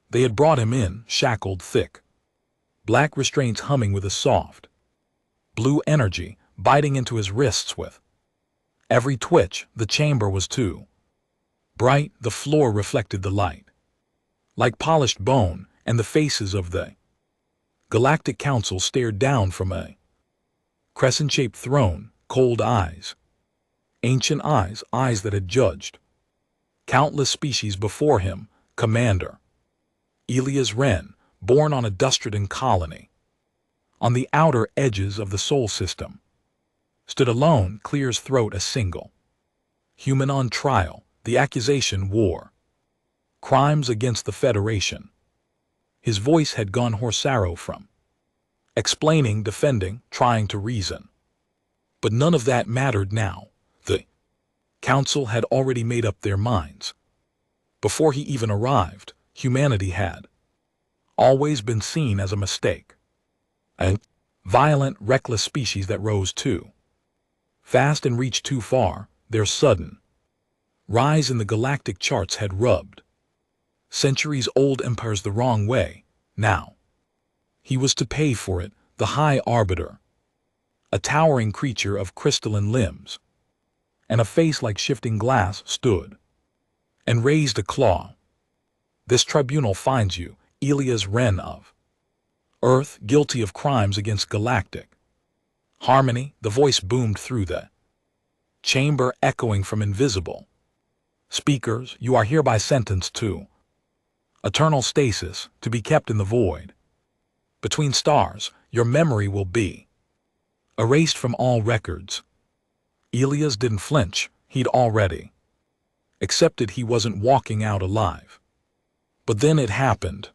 They had brought him in, shackled thick. Black restraints humming with a soft, blue energy biting into his wrists with every twitch. The chamber was too bright, the floor reflected the light like polished bone, and the faces of the Galactic Council stared down from a crescent-shaped throne, cold eyes. Ancient eyes, eyes that had judged countless species before him. Commander Elias Wren, born on a Dustridon colony, on the outer edges of the Sol system, stood alone, clears throat a single human on trial. The accusation: war, crimes against the Federation. His voice had gone hoarse from explaining, defending, trying to reason. But none of that mattered now. The Council had already made up their minds. Before he even arrived, humanity had always been seen as a mistake. A violent, reckless species that rose too fast and reached too far. Their sudden rise in the galactic charts had rubbed centuries-old empires the wrong way. Now he was to pay for it. The High Arbiter, a towering creature of crystalline limbs and a face like shifting glass, stood and raised a claw. This tribunal finds you, Elias Wren of Earth, guilty of crimes against galactic harmony. The voice boomed through the chamber, echoing from invisible speakers. You are hereby sentenced to eternal stasis, to be kept in the void between stars. Your memory will be erased from all records. Elias didn't flinch. He'd already accepted he wasn't walking out alive. But then it happened.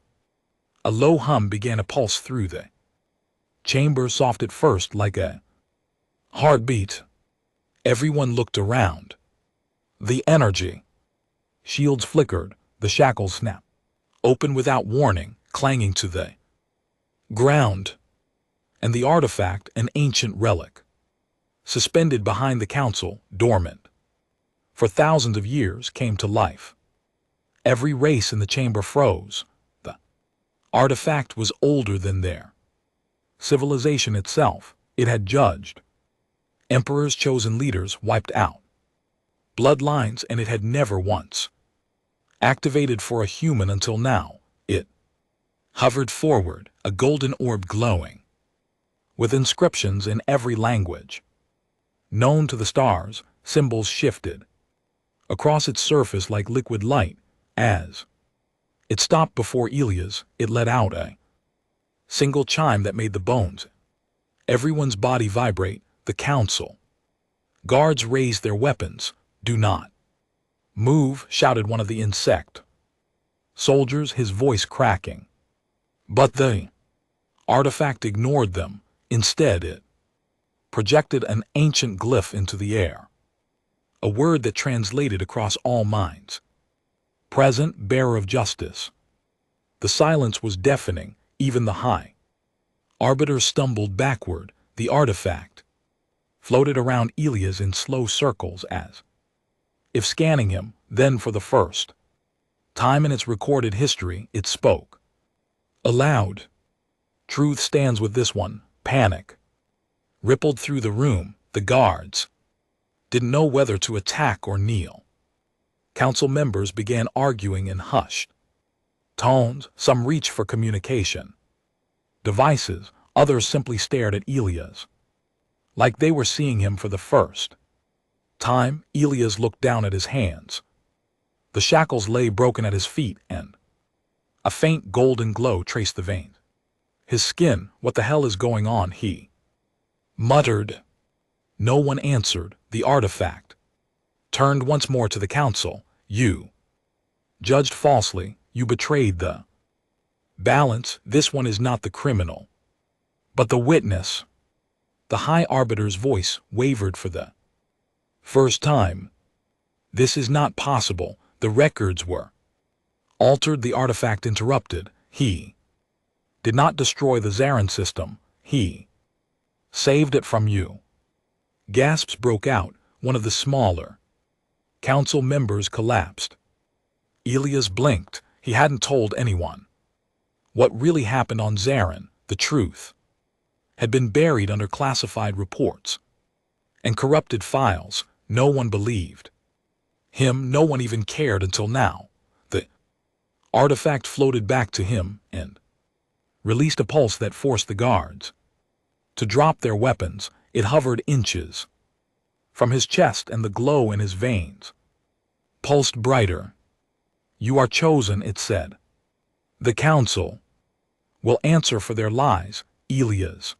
A low hum began to pulse through the chamber, soft at first, like a heartbeat. Everyone looked around. The energy shields flickered, the shackles snapped open without warning, clanging to the ground. And the artifact, an ancient relic, suspended behind the Council, dormant for thousands of years, came to life. Every race in the chamber froze. The artifact was older than their civilization itself. It had judged emperors, chosen leaders, wiped out bloodlines, and it had never once activated for a human until now. It hovered forward, a golden orb glowing with inscriptions in every language known to the stars. Symbols shifted across its surface like liquid light. As it stopped before Elias, it let out a single chime that made the bones everyone's body vibrate. The Council guards raised their weapons. Do not move, shouted one of the insect soldiers, his voice cracking. But the artifact ignored them. Instead, it projected an ancient glyph into the air, a word that translated across all minds: present, bearer of justice. The silence was deafening. Even the High Arbiter stumbled backward. The artifact floated around Elias in slow circles, as if scanning him. Then, for the first time in its recorded history, it spoke aloud. Truth stands with this one. Panic rippled through the room. The guards didn't know whether to attack or kneel. Council members began arguing in hushed tones. Some reached for communication devices. Others simply stared at Elias like they were seeing him for the first time. Elias looked down at his hands. The shackles lay broken at his feet, and a faint golden glow traced the veins. His skin. What the hell is going on? He muttered. No one answered. The artifact turned once more to the Council. You judged falsely. You betrayed the balance. This one is not the criminal, but the witness. The High Arbiter's voice wavered for the first time. This is not possible. The records were altered. The artifact interrupted. He did not destroy the Zarin system. He saved it from you. Gasps broke out. One of the smaller Council members collapsed. Elias blinked. He hadn't told anyone. What really happened on Zarin, the truth, had been buried under classified reports and corrupted files no one believed. Him, no one even cared until now. The artifact floated back to him and released a pulse that forced the guards to drop their weapons. It hovered inches from his chest, and the glow in his veins pulsed brighter. "You are chosen," it said. "The Council will answer for their lies." Elias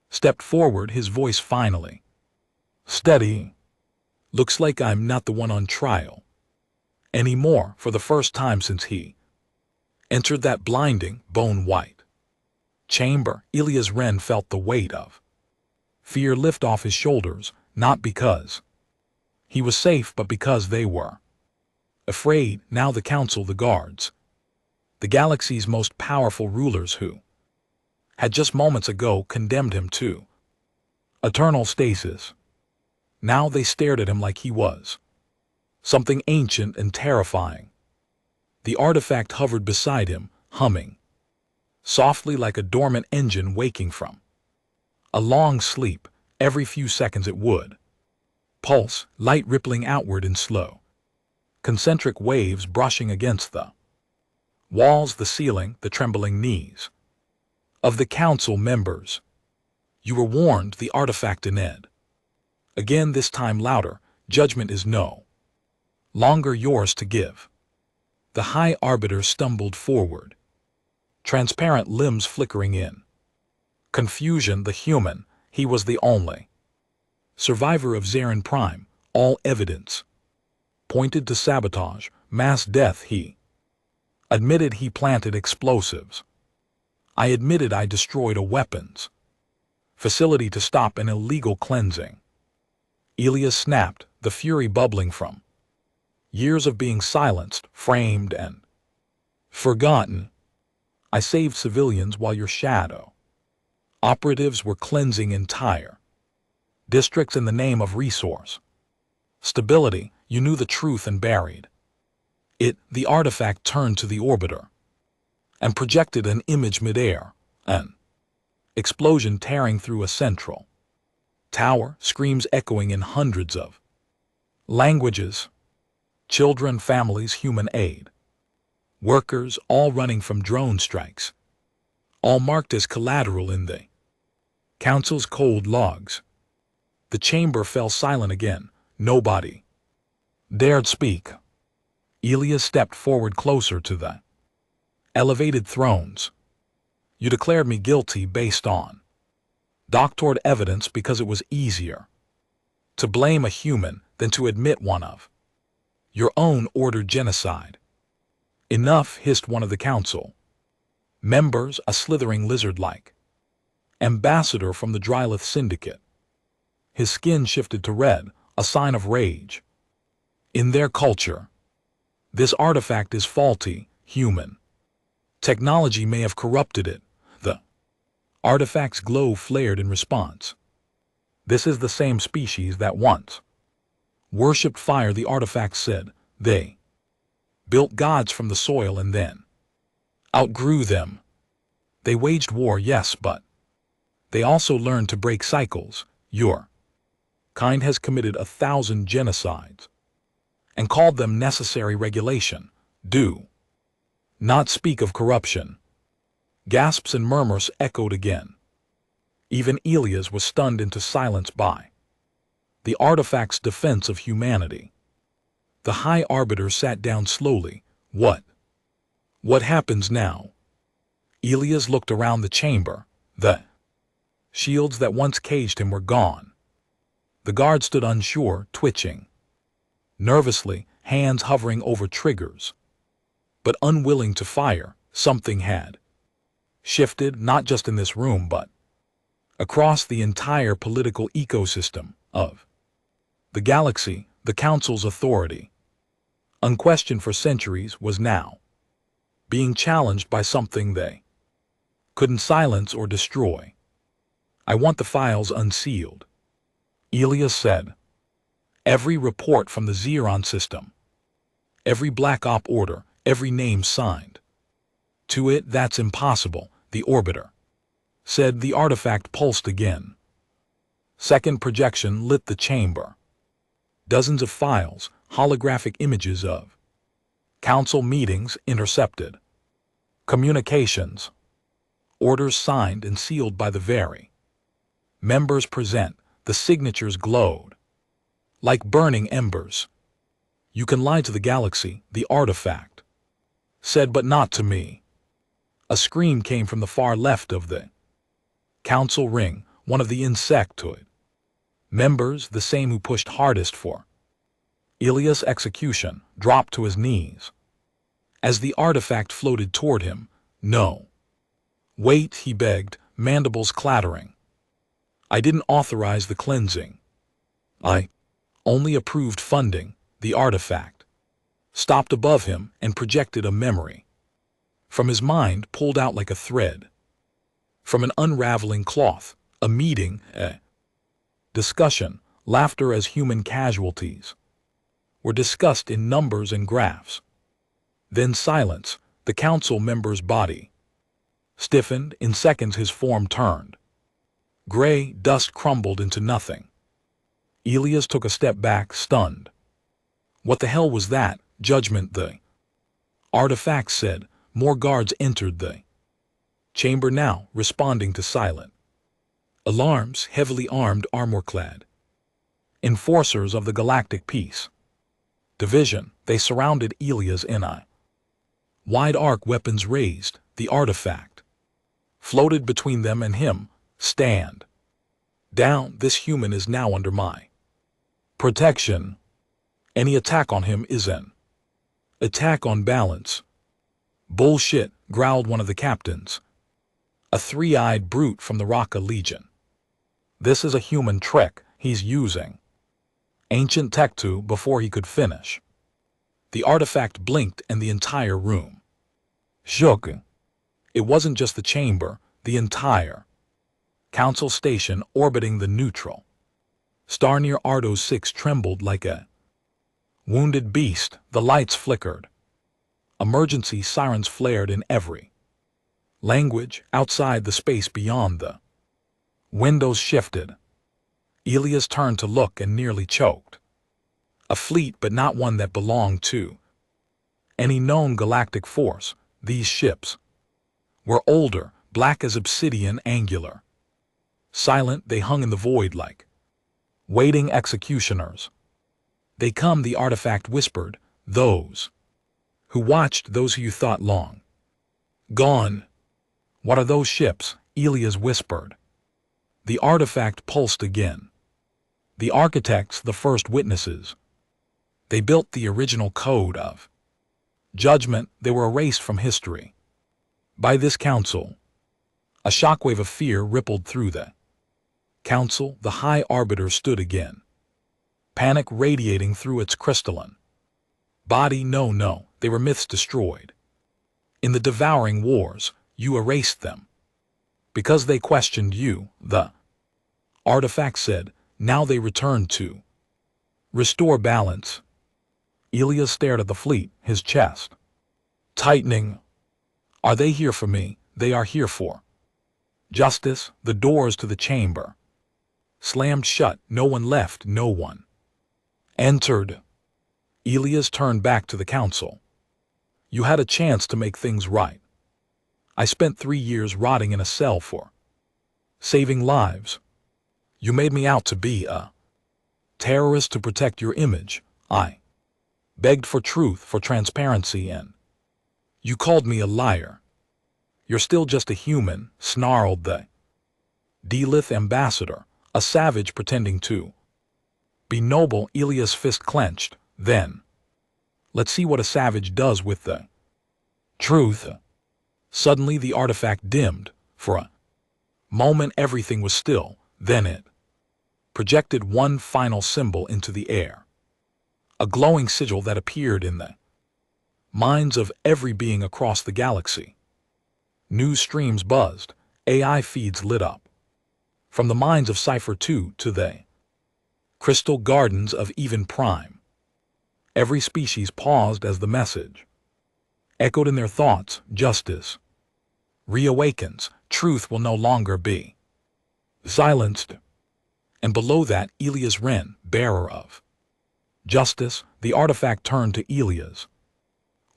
stepped forward, his voice finally steady. "Looks like I'm not the one on trial anymore." For the first time since he entered that blinding, bone-white chamber, Elias Wren felt the weight of fear lift off his shoulders, not because he was safe, but because they were afraid. Now the Council, the guards, the galaxy's most powerful rulers who had just moments ago condemned him to eternal stasis. Now they stared at him like he was something ancient and terrifying. The artifact hovered beside him, humming softly like a dormant engine waking from a long sleep. Every few seconds it would pulse, light rippling outward in slow, concentric waves, brushing against the walls, the ceiling, the trembling knees of the Council members. "You were warned," the artifact announced. Again, this time louder. "Judgment is no longer yours to give." The High Arbiter stumbled forward, transparent limbs flickering in confusion. The human, he was the only survivor of Zarin Prime. All evidence pointed to sabotage, mass death. He admitted he planted explosives. "I admitted I destroyed a weapons facility to stop an illegal cleansing." Elias snapped, the fury bubbling from years of being silenced, framed, and forgotten. "I saved civilians while your shadow operatives were cleansing entire districts in the name of resource stability. You knew the truth and buried it." The artifact turned to the orbiter and projected an image midair, an explosion tearing through a central tower, screams echoing in hundreds of languages. Children, families, human aid workers, all running from drone strikes, all marked as collateral in the Council's cold logs. The chamber fell silent again. Nobody dared speak. Elias stepped forward, closer to the elevated thrones. "You declared me guilty based on doctored evidence because it was easier to blame a human than to admit one of your own ordered genocide." "Enough," hissed one of the Council members, a slithering lizard-like ambassador from the Drylith Syndicate. His skin shifted to red, a sign of rage. "In their culture, this artifact is faulty. Human technology may have corrupted it." The artifact's glow flared in response. "This is the same species that once worshipped fire," the artifact said. "They built gods from the soil and then outgrew them. They waged war, yes, but they also learned to break cycles. Your kind has committed 1,000 genocides and called them necessary regulation. Do not speak of corruption." Gasps and murmurs echoed again. Even Elias was stunned into silence by the artifact's defense of humanity. The High Arbiter sat down slowly. What happens now?" Elias looked around the chamber. The shields that once caged him were gone. The guard stood unsure, twitching nervously, hands hovering over triggers, but unwilling to fire. Something had shifted, not just in this room, but across the entire political ecosystem of the galaxy. The Council's authority, unquestioned for centuries, was now being challenged by something they couldn't silence or destroy. "I want the files unsealed," Elias said. "Every report from the Xeron system, every Black Op order, every name signed. To it, that's impossible, the orbiter said. The artifact pulsed again. Second projection lit the chamber. Dozens of files, holographic images of council meetings intercepted. Communications. Orders signed and sealed by the very members present. The signatures glowed like burning embers. You can lie to the galaxy, the artifact said, but not to me. A scream came from the far left of the council ring, one of the insectoid members, the same who pushed hardest for Ilias' execution, dropped to his knees as the artifact floated toward him. No. Wait, he begged, mandibles clattering. I didn't authorize the cleansing. I only approved funding. The artifact stopped above him and projected a memory from his mind, pulled out like a thread from an unraveling cloth. A meeting, a discussion, laughter as human casualties were discussed in numbers and graphs. Then silence. The council member's body stiffened. In seconds his form turned gray. Dust crumbled into nothing. Ilias took a step back, stunned. What the hell was that? Judgment, the artifact said. More guards entered the chamber now, responding to silent alarms. Heavily armed, armor-clad enforcers of the Galactic Peace Division. They surrounded Ilias in a wide arc, weapons raised. The artifact floated between them and him. Stand down. This human is now under my protection. Any attack on him is an attack on balance. Bullshit, growled one of the captains, a three-eyed brute from the Raka Legion. This is a human trick. He's using ancient Tectu before he could finish. The artifact blinked and the entire room shook. It wasn't just the chamber, the entire council station orbiting the neutral star near Ardo 6 trembled like a wounded beast. The lights flickered. Emergency sirens flared in every language. Outside, the space beyond the windows shifted. Ilias turned to look and nearly choked. A fleet, but not one that belonged to any known galactic force. These ships were older, black as obsidian, angular. Silent, they hung in the void like waiting executioners. They come, the artifact whispered. Those who watched, those who you thought long gone. What are those ships? Ilias whispered. The artifact pulsed again. The architects, the first witnesses. They built the original code of judgment. They were erased from history by this council. A shockwave of fear rippled through the council. The High Arbiter stood again, panic radiating through its crystalline body. No, they were myths destroyed. In the devouring wars, you erased them because they questioned you, the artifact said. Now they return to restore balance. Ilias stared at the fleet, his chest tightening. Are they here for me? They are here for justice. The doors to the chamber slammed shut. No one left, no one entered. Ilias turned back to the council. You had a chance to make things right. I spent 3 years rotting in a cell for saving lives. You made me out to be a terrorist to protect your image. I begged for truth, for transparency, and you called me a liar. You're still just a human, snarled the Delith ambassador, a savage pretending to be noble. Ilias' fist clenched. Then, let's see what a savage does with the truth. Suddenly the artifact dimmed. For a moment everything was still. Then it projected one final symbol into the air. A glowing sigil that appeared in the minds of every being across the galaxy. News streams buzzed. AI feeds lit up. From the minds of Cypher 2 to the crystal gardens of Even Prime. Every species paused as the message Echoed in their thoughts, justice reawakens, truth will no longer be silenced. And below that, Elias Wren, bearer of justice, the artifact turned to Elias.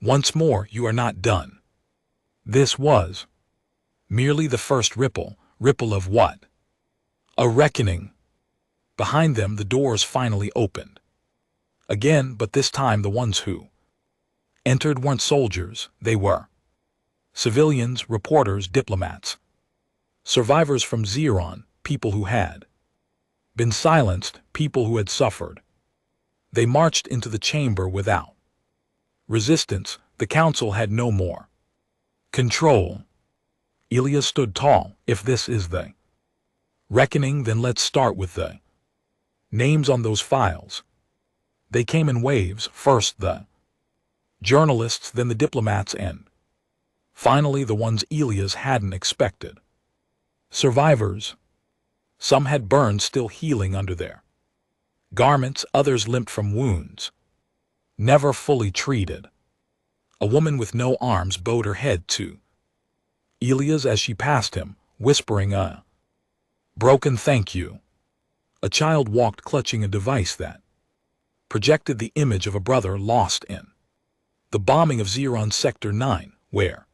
Once more, you are not done. This was merely the first ripple of what? A reckoning. Behind them, the doors finally opened. Again, but this time the ones who entered weren't soldiers, they were civilians, reporters, diplomats, survivors from Xeron, people who had been silenced, people who had suffered. They marched into the chamber without resistance. The council had no more control. Elias stood tall. If this is the reckoning, then let's start with the names on those files. They came in waves, first the journalists, then the diplomats, and finally the ones Elias hadn't expected. Survivors. Some had burned, still healing under their garments, others limped from wounds never fully treated. A woman with no arms bowed her head to Elias as she passed him, whispering a broken thank you. A child walked clutching a device that projected the image of a brother lost in the bombing of Xeron Sector 9, where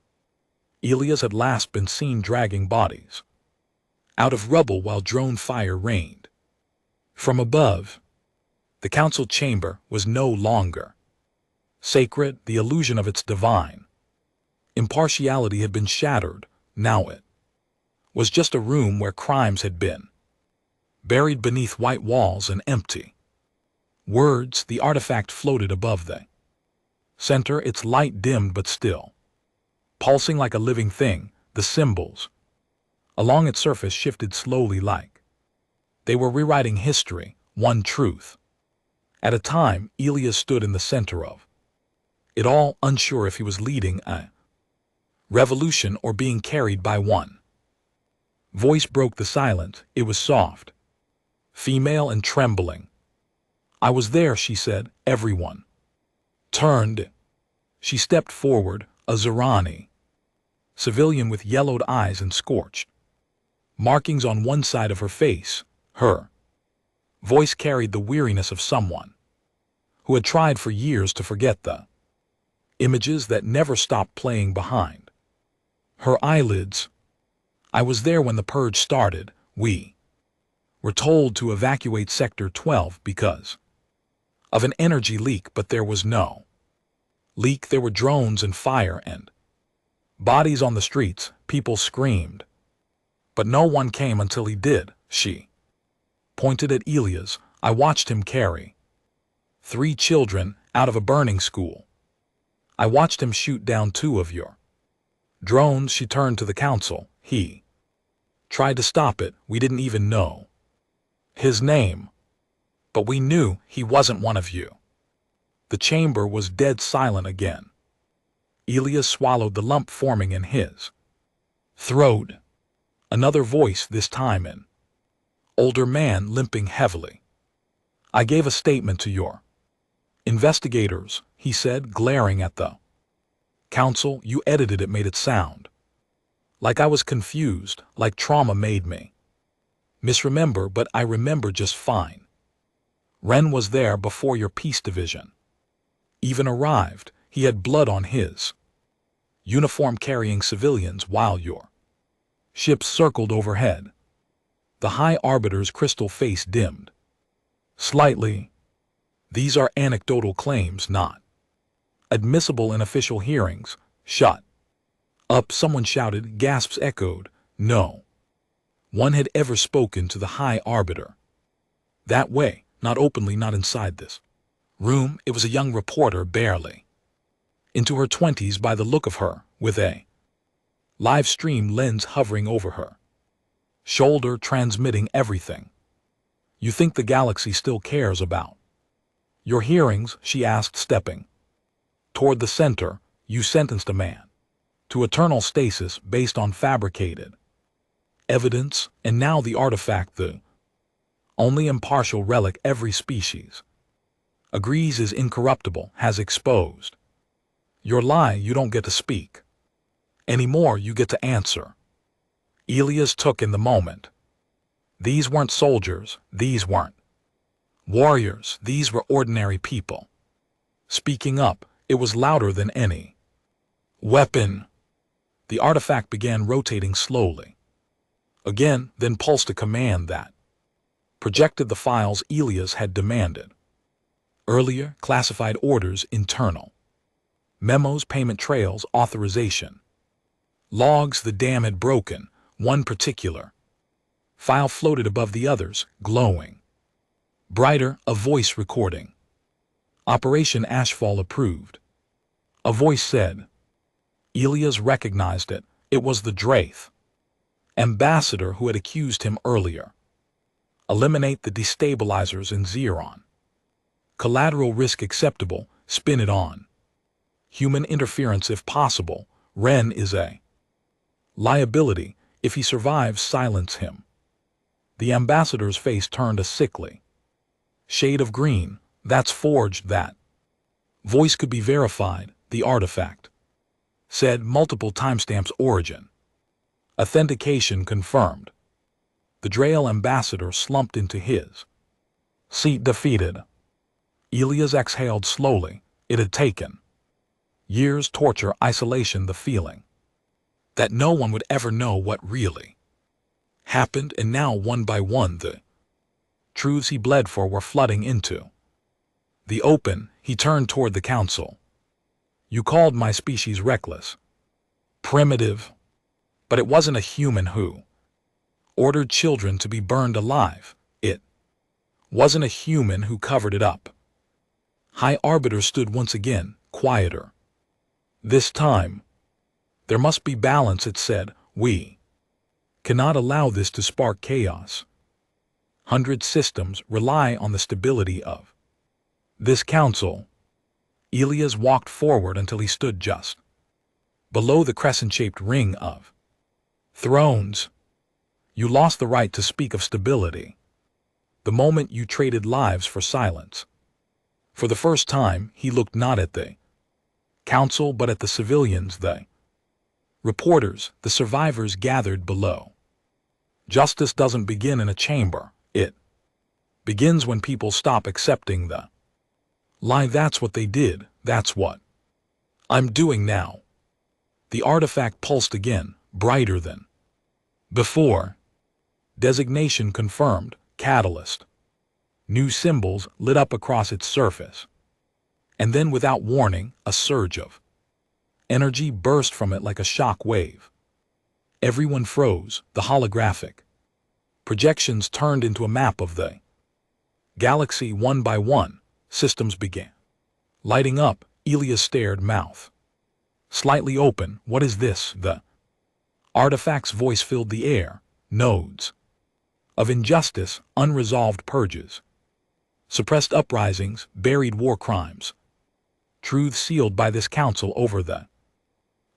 Elias had last been seen dragging bodies out of rubble while drone fire rained from above. The council chamber was no longer sacred. The illusion of its divine impartiality had been shattered. Now it was just a room where crimes had been buried beneath white walls and empty words. The artifact floated above the center, its light dimmed but still pulsing like a living thing. The symbols along its surface shifted slowly, like they were rewriting history, one truth at a time. Elias stood in the center of it all, unsure if he was leading a revolution or being carried by one. Voice broke the silence. It was soft, female, and trembling. I was there, she said. Everyone turned. She stepped forward, a Xerani civilian with yellowed eyes and scorched markings on one side of her face. Her voice carried the weariness of someone who had tried for years to forget the images that never stopped playing behind her eyelids. I was there when the purge started. We were told to evacuate Sector 12 because of an energy leak, but there was no leak. There were drones and fire and bodies on the streets. People screamed, but no one came until he did. She pointed at Elias. I watched him carry 3 children out of a burning school. I watched him shoot down 2 of your drones. She turned to the council. He tried to stop it. We didn't even know his name, but we knew he wasn't one of you. The chamber was dead silent again. Elias swallowed the lump forming in his throat. Another voice, this time an older man limping heavily. I gave a statement to your investigators, he said, glaring at the council. You edited it, made it sound like I was confused, like trauma made me misremember, but I remember just fine. Wren was there before your peace division even arrived. He had blood on his uniform, carrying civilians while your ships circled overhead. The High Arbiter's crystal face dimmed slightly. These are anecdotal claims, not admissible in official hearings. Shut up, someone shouted. Gasps echoed. No one had ever spoken to the High Arbiter that way, not openly, not inside this room. It was a young reporter, barely into her 20s by the look of her, with a live stream lens hovering over her shoulder, transmitting everything. You think the galaxy still cares about your hearings? She asked, stepping toward the center. You sentenced a man to eternal stasis based on fabricated evidence, and now the artifact, the only impartial relic every species agrees is incorruptible, has exposed Your lie you don't get to speak. Anymore you get to answer. Elias took in the moment. These weren't soldiers, these weren't warriors, these were ordinary people. Speaking up, it was louder than any weapon. The artifact began rotating slowly. Again, then pulsed a command that projected the files Elias had demanded. Earlier, classified orders internal. Memos, payment trails, authorization. Logs the dam had broken, one particular file floated above the others, glowing brighter, a voice recording. Operation Ashfall approved. A voice said. Elias recognized it. It was the Draith ambassador who had accused him earlier. Eliminate the destabilizers in Xeron. Collateral risk acceptable, spin it on. Human interference if possible, Ren is a liability. If he survives, silence him. The ambassador's face turned a sickly shade of green. That's forged. That voice could be verified. The artifact said multiple timestamps origin. Authentication confirmed. The Drael ambassador slumped into his seat defeated. Elias exhaled slowly. It had taken years, torture, isolation, the feeling that no one would ever know what really happened, and now one by one the truths he bled for were flooding into the open. He turned toward the council. You called my species reckless, primitive, but it wasn't a human who ordered children to be burned alive. It wasn't a human who covered it up. High Arbiter stood once again, quieter. This time, there must be balance, it said. We cannot allow this to spark chaos. 100 systems rely on the stability of this council. Elias walked forward until he stood just below the crescent-shaped ring of thrones. You lost the right to speak of stability the moment you traded lives for silence. For the first time, he looked not at the council but at the civilians, the reporters, the survivors gathered below. Justice doesn't begin in a chamber. It begins when people stop accepting the lie. That's what they did. That's what I'm doing now. The artifact pulsed again, brighter than before. Designation confirmed. Catalyst. New symbols lit up across its surface. And then, without warning, a surge of energy burst from it like a shock wave. Everyone froze. The holographic projections turned into a map of the galaxy. One by one, systems began lighting up. Elias stared, mouth slightly open. What is this? The artifact's voice filled the air. Nodes of injustice, unresolved purges, suppressed uprisings, buried war crimes. Truth sealed by this council over the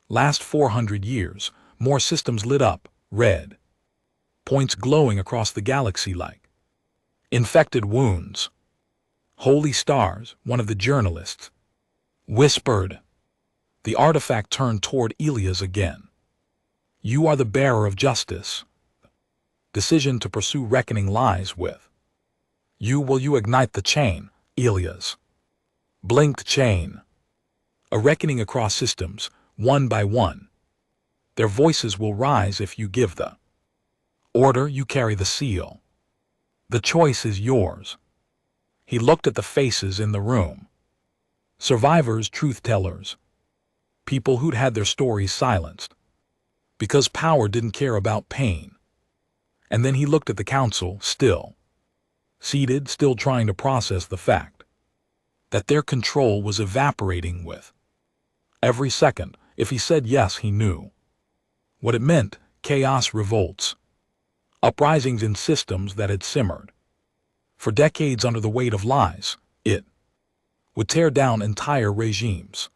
last 400 years. More systems lit up, red points glowing across the galaxy like infected wounds. Holy stars, one of the journalists whispered. The artifact turned toward Elias again. You are the bearer of justice. Decision to pursue reckoning lies with you. Will you ignite the chain? Elias blinked. Chain. A reckoning across systems, one by one. Their voices will rise if you give the order. You carry the seal. The choice is yours. He looked at the faces in the room. Survivors, truth-tellers. People who'd had their stories silenced because power didn't care about pain. And then he looked at the council, still seated, still trying to process the fact that their control was evaporating with every second. If he said yes, he knew what it meant. Chaos, revolts, uprisings in systems that had simmered for decades under the weight of lies. It would tear down entire regimes.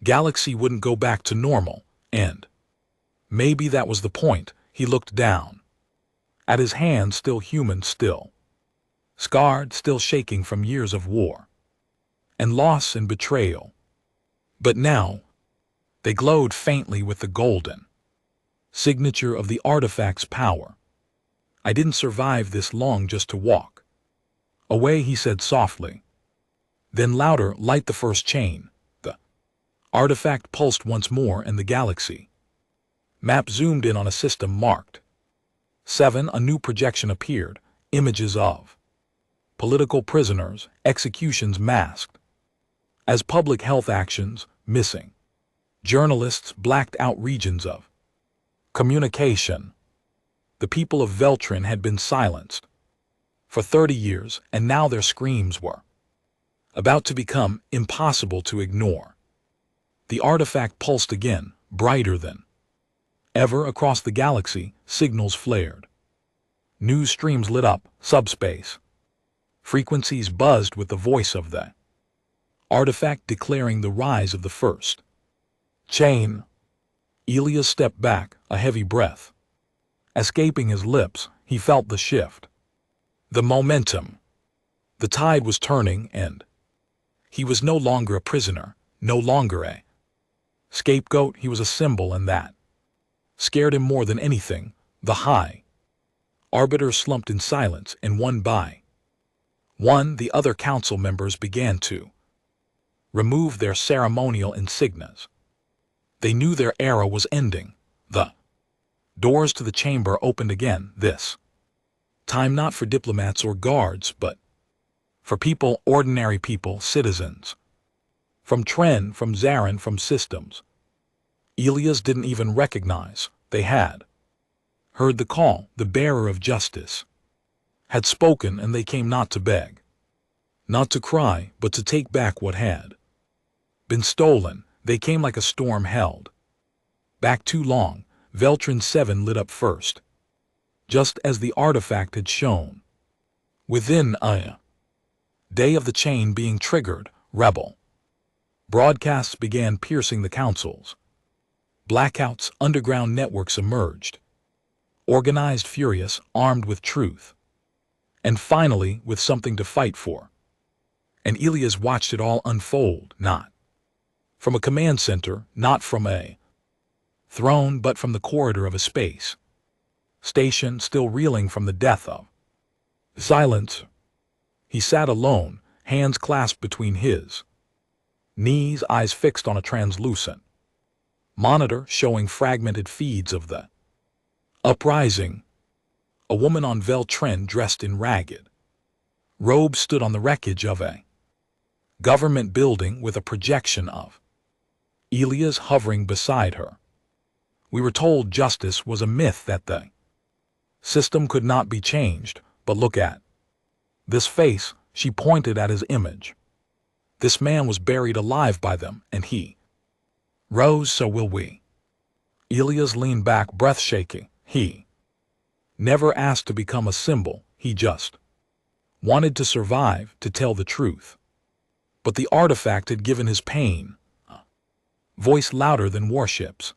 Galaxy wouldn't go back to normal, and maybe that was the point. He looked down at his hand, still human, still scarred, still shaking from years of war and loss and betrayal. But now, they glowed faintly with the golden signature of the artifact's power. I didn't survive this long just to walk away, he said softly. Then louder, light the first chain. The artifact pulsed once more and the galaxy map zoomed in on a system marked 7. A new projection appeared, images of political prisoners, executions masked as public health actions, missing journalists, blacked out regions of communication. The people of Veltrin had been silenced for 30 years, and now their screams were about to become impossible to ignore. The artifact pulsed again, brighter than ever across the galaxy. Signals flared. News streams lit up, subspace frequencies buzzed with the voice of the artifact declaring the rise of the first chain. Elias stepped back, a heavy breath escaping his lips. He felt the shift, the momentum. The tide was turning, and he was no longer a prisoner, no longer a scapegoat. He was a symbol, and that scared him more than anything. The high arbiter slumped in silence, and one by one the other council members began to remove their ceremonial insignias. They knew their era was ending. The doors to the chamber opened again, this time not for diplomats or guards, but for people, ordinary people, citizens. From Tren, from Zarin, from systems Elias didn't even recognize. They had heard the call. The bearer of justice had spoken, and they came not to beg, not to cry, but to take back what had been stolen. They came like a storm held back too long. Veltrin 7 lit up first, just as the artifact had shown. Within a day of the chain being triggered, rebel broadcasts began piercing the councils. Blackouts, underground networks emerged, organized, furious, armed with truth, and finally with something to fight for. And Elias watched it all unfold, not from a command center, not from a throne, but from the corridor of a space station still reeling from the death of silence. He sat alone, hands clasped between his knees, eyes fixed on a translucent monitor showing fragmented feeds of the uprising. A woman on Veltrin dressed in ragged robes stood on the wreckage of a government building with a projection of Elias hovering beside her. We were told justice was a myth, that the system could not be changed, but look at this face. She pointed at his image. This man was buried alive by them, and he rose. So will we. Elias leaned back, breath shaking. He never asked to become a symbol. He just wanted to survive, to tell the truth. But the artifact had given his pain a voice louder than warships.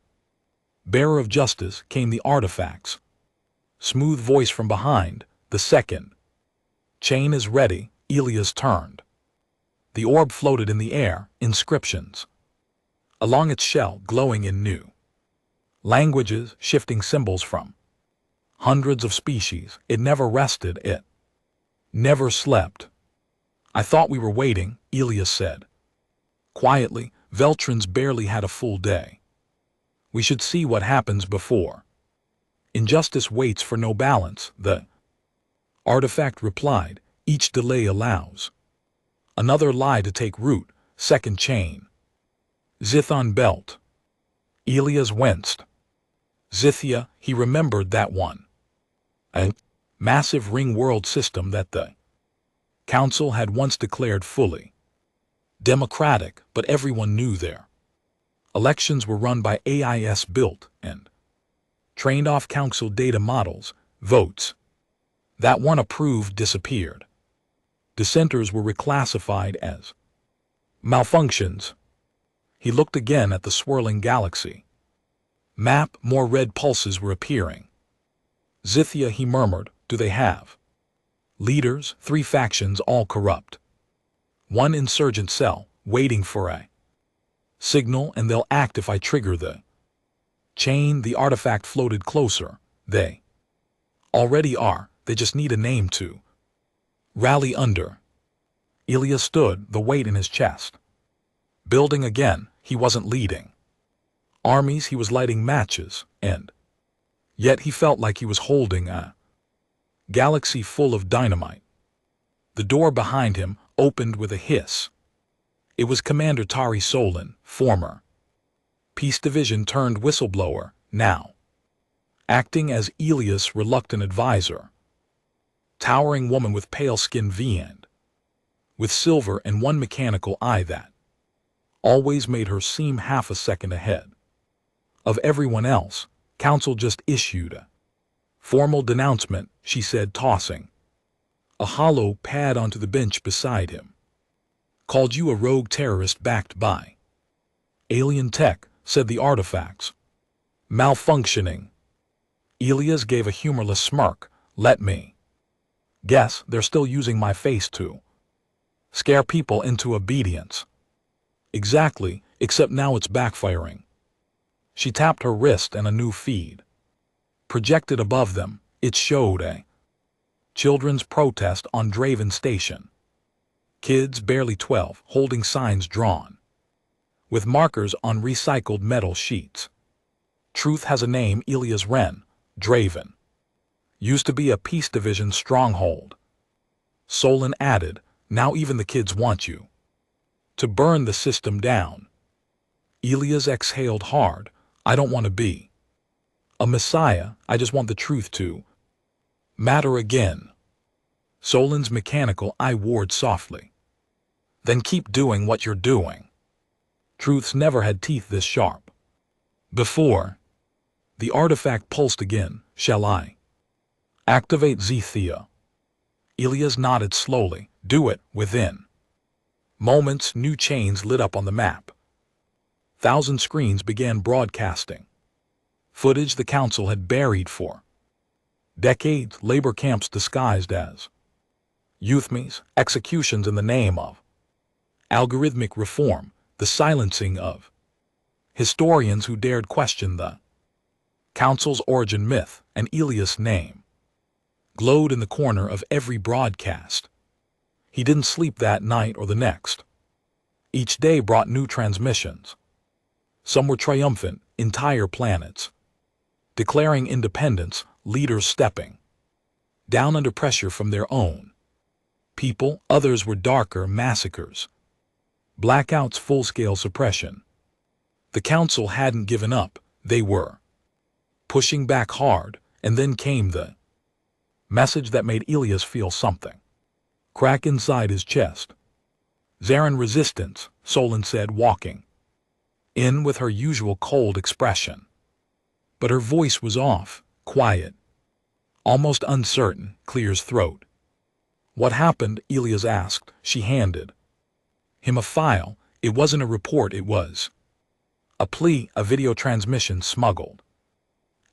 Bearer of justice, came the artifact's smooth voice from behind. The second chain is ready. Elias turned. The orb floated in the air, inscriptions along its shell glowing in new languages, shifting symbols from hundreds of species. It never rested, it never slept. I thought we were waiting, Elias said quietly. Veltrin's barely had a full day. We should see what happens before. Injustice waits for no balance, the artifact replied. Each delay allows another lie to take root. Second chain. Zithon belt. Elias winced. Zithia, he remembered that one. A massive ring world system that the council had once declared fully democratic, but everyone knew their elections were run by AIS built and trained off council data models. Votes that one approved disappeared. Dissenters were reclassified as malfunctions. He looked again at the swirling galaxy map. More red pulses were appearing. Zithia, he murmured, do they have leaders? 3 factions, all corrupt. 1 insurgent cell, waiting for a Signal and they'll act if I trigger the chain. The artifact floated closer. They already are. They just need a name to rally under. Ilya stood, the weight in his chest. Building again, he wasn't leading armies, he was lighting matches, and yet he felt like he was holding a galaxy full of dynamite. The door behind him opened with a hiss. It was Commander Tari Solin, former Peace Division turned whistleblower, now acting as Ilya's reluctant advisor. Towering woman with pale skin and with silver and one mechanical eye that always made her seem half a second ahead of everyone else. Council just issued a formal denouncement, she said, tossing a hollow pad onto the bench beside him. Called you a rogue terrorist backed by alien tech, said the artifacts. Malfunctioning. Ilya's gave a humorless smirk. Let me guess, they're still using my face to scare people into obedience. Exactly, except now it's backfiring. She tapped her wrist and a new feed projected above them. It showed a children's protest on Draven Station. Kids barely 12 holding signs drawn with markers on recycled metal sheets. Truth has a name. Ilya's Ren, Draven. Used to be a Peace Division stronghold. Solon added, now even the kids want you to burn the system down. Ilya's exhaled hard. I don't want to be a messiah, I just want the truth to matter again. Solon's mechanical eye warred softly. Then keep doing what you're doing. Truths never had teeth this sharp before. The artifact pulsed again. Shall I activate Zethia? Ilya's nodded slowly. Do it. Within moments, new chains lit up on the map. 1,000 screens began broadcasting footage the council had buried for decades. Labor camps disguised as youth meets, executions in the name of algorithmic reform, the silencing of historians who dared question the council's origin myth, and Ilya's name glowed in the corner of every broadcast. He didn't sleep that night or the next. Each day brought new transmissions. Some were triumphant, entire planets declaring independence, leaders stepping down under pressure from their own people. Others were darker, massacres, blackouts, full-scale suppression. The council hadn't given up. They were pushing back hard, and then came the message that made Ilya's feel something crack inside his chest. Zarin resistance, Solon said, walking in with her usual cold expression. But her voice was off, quiet, almost uncertain, clear as throat. What happened? Ilya's asked. She handed him a file. It wasn't a report, it was a plea, a video transmission smuggled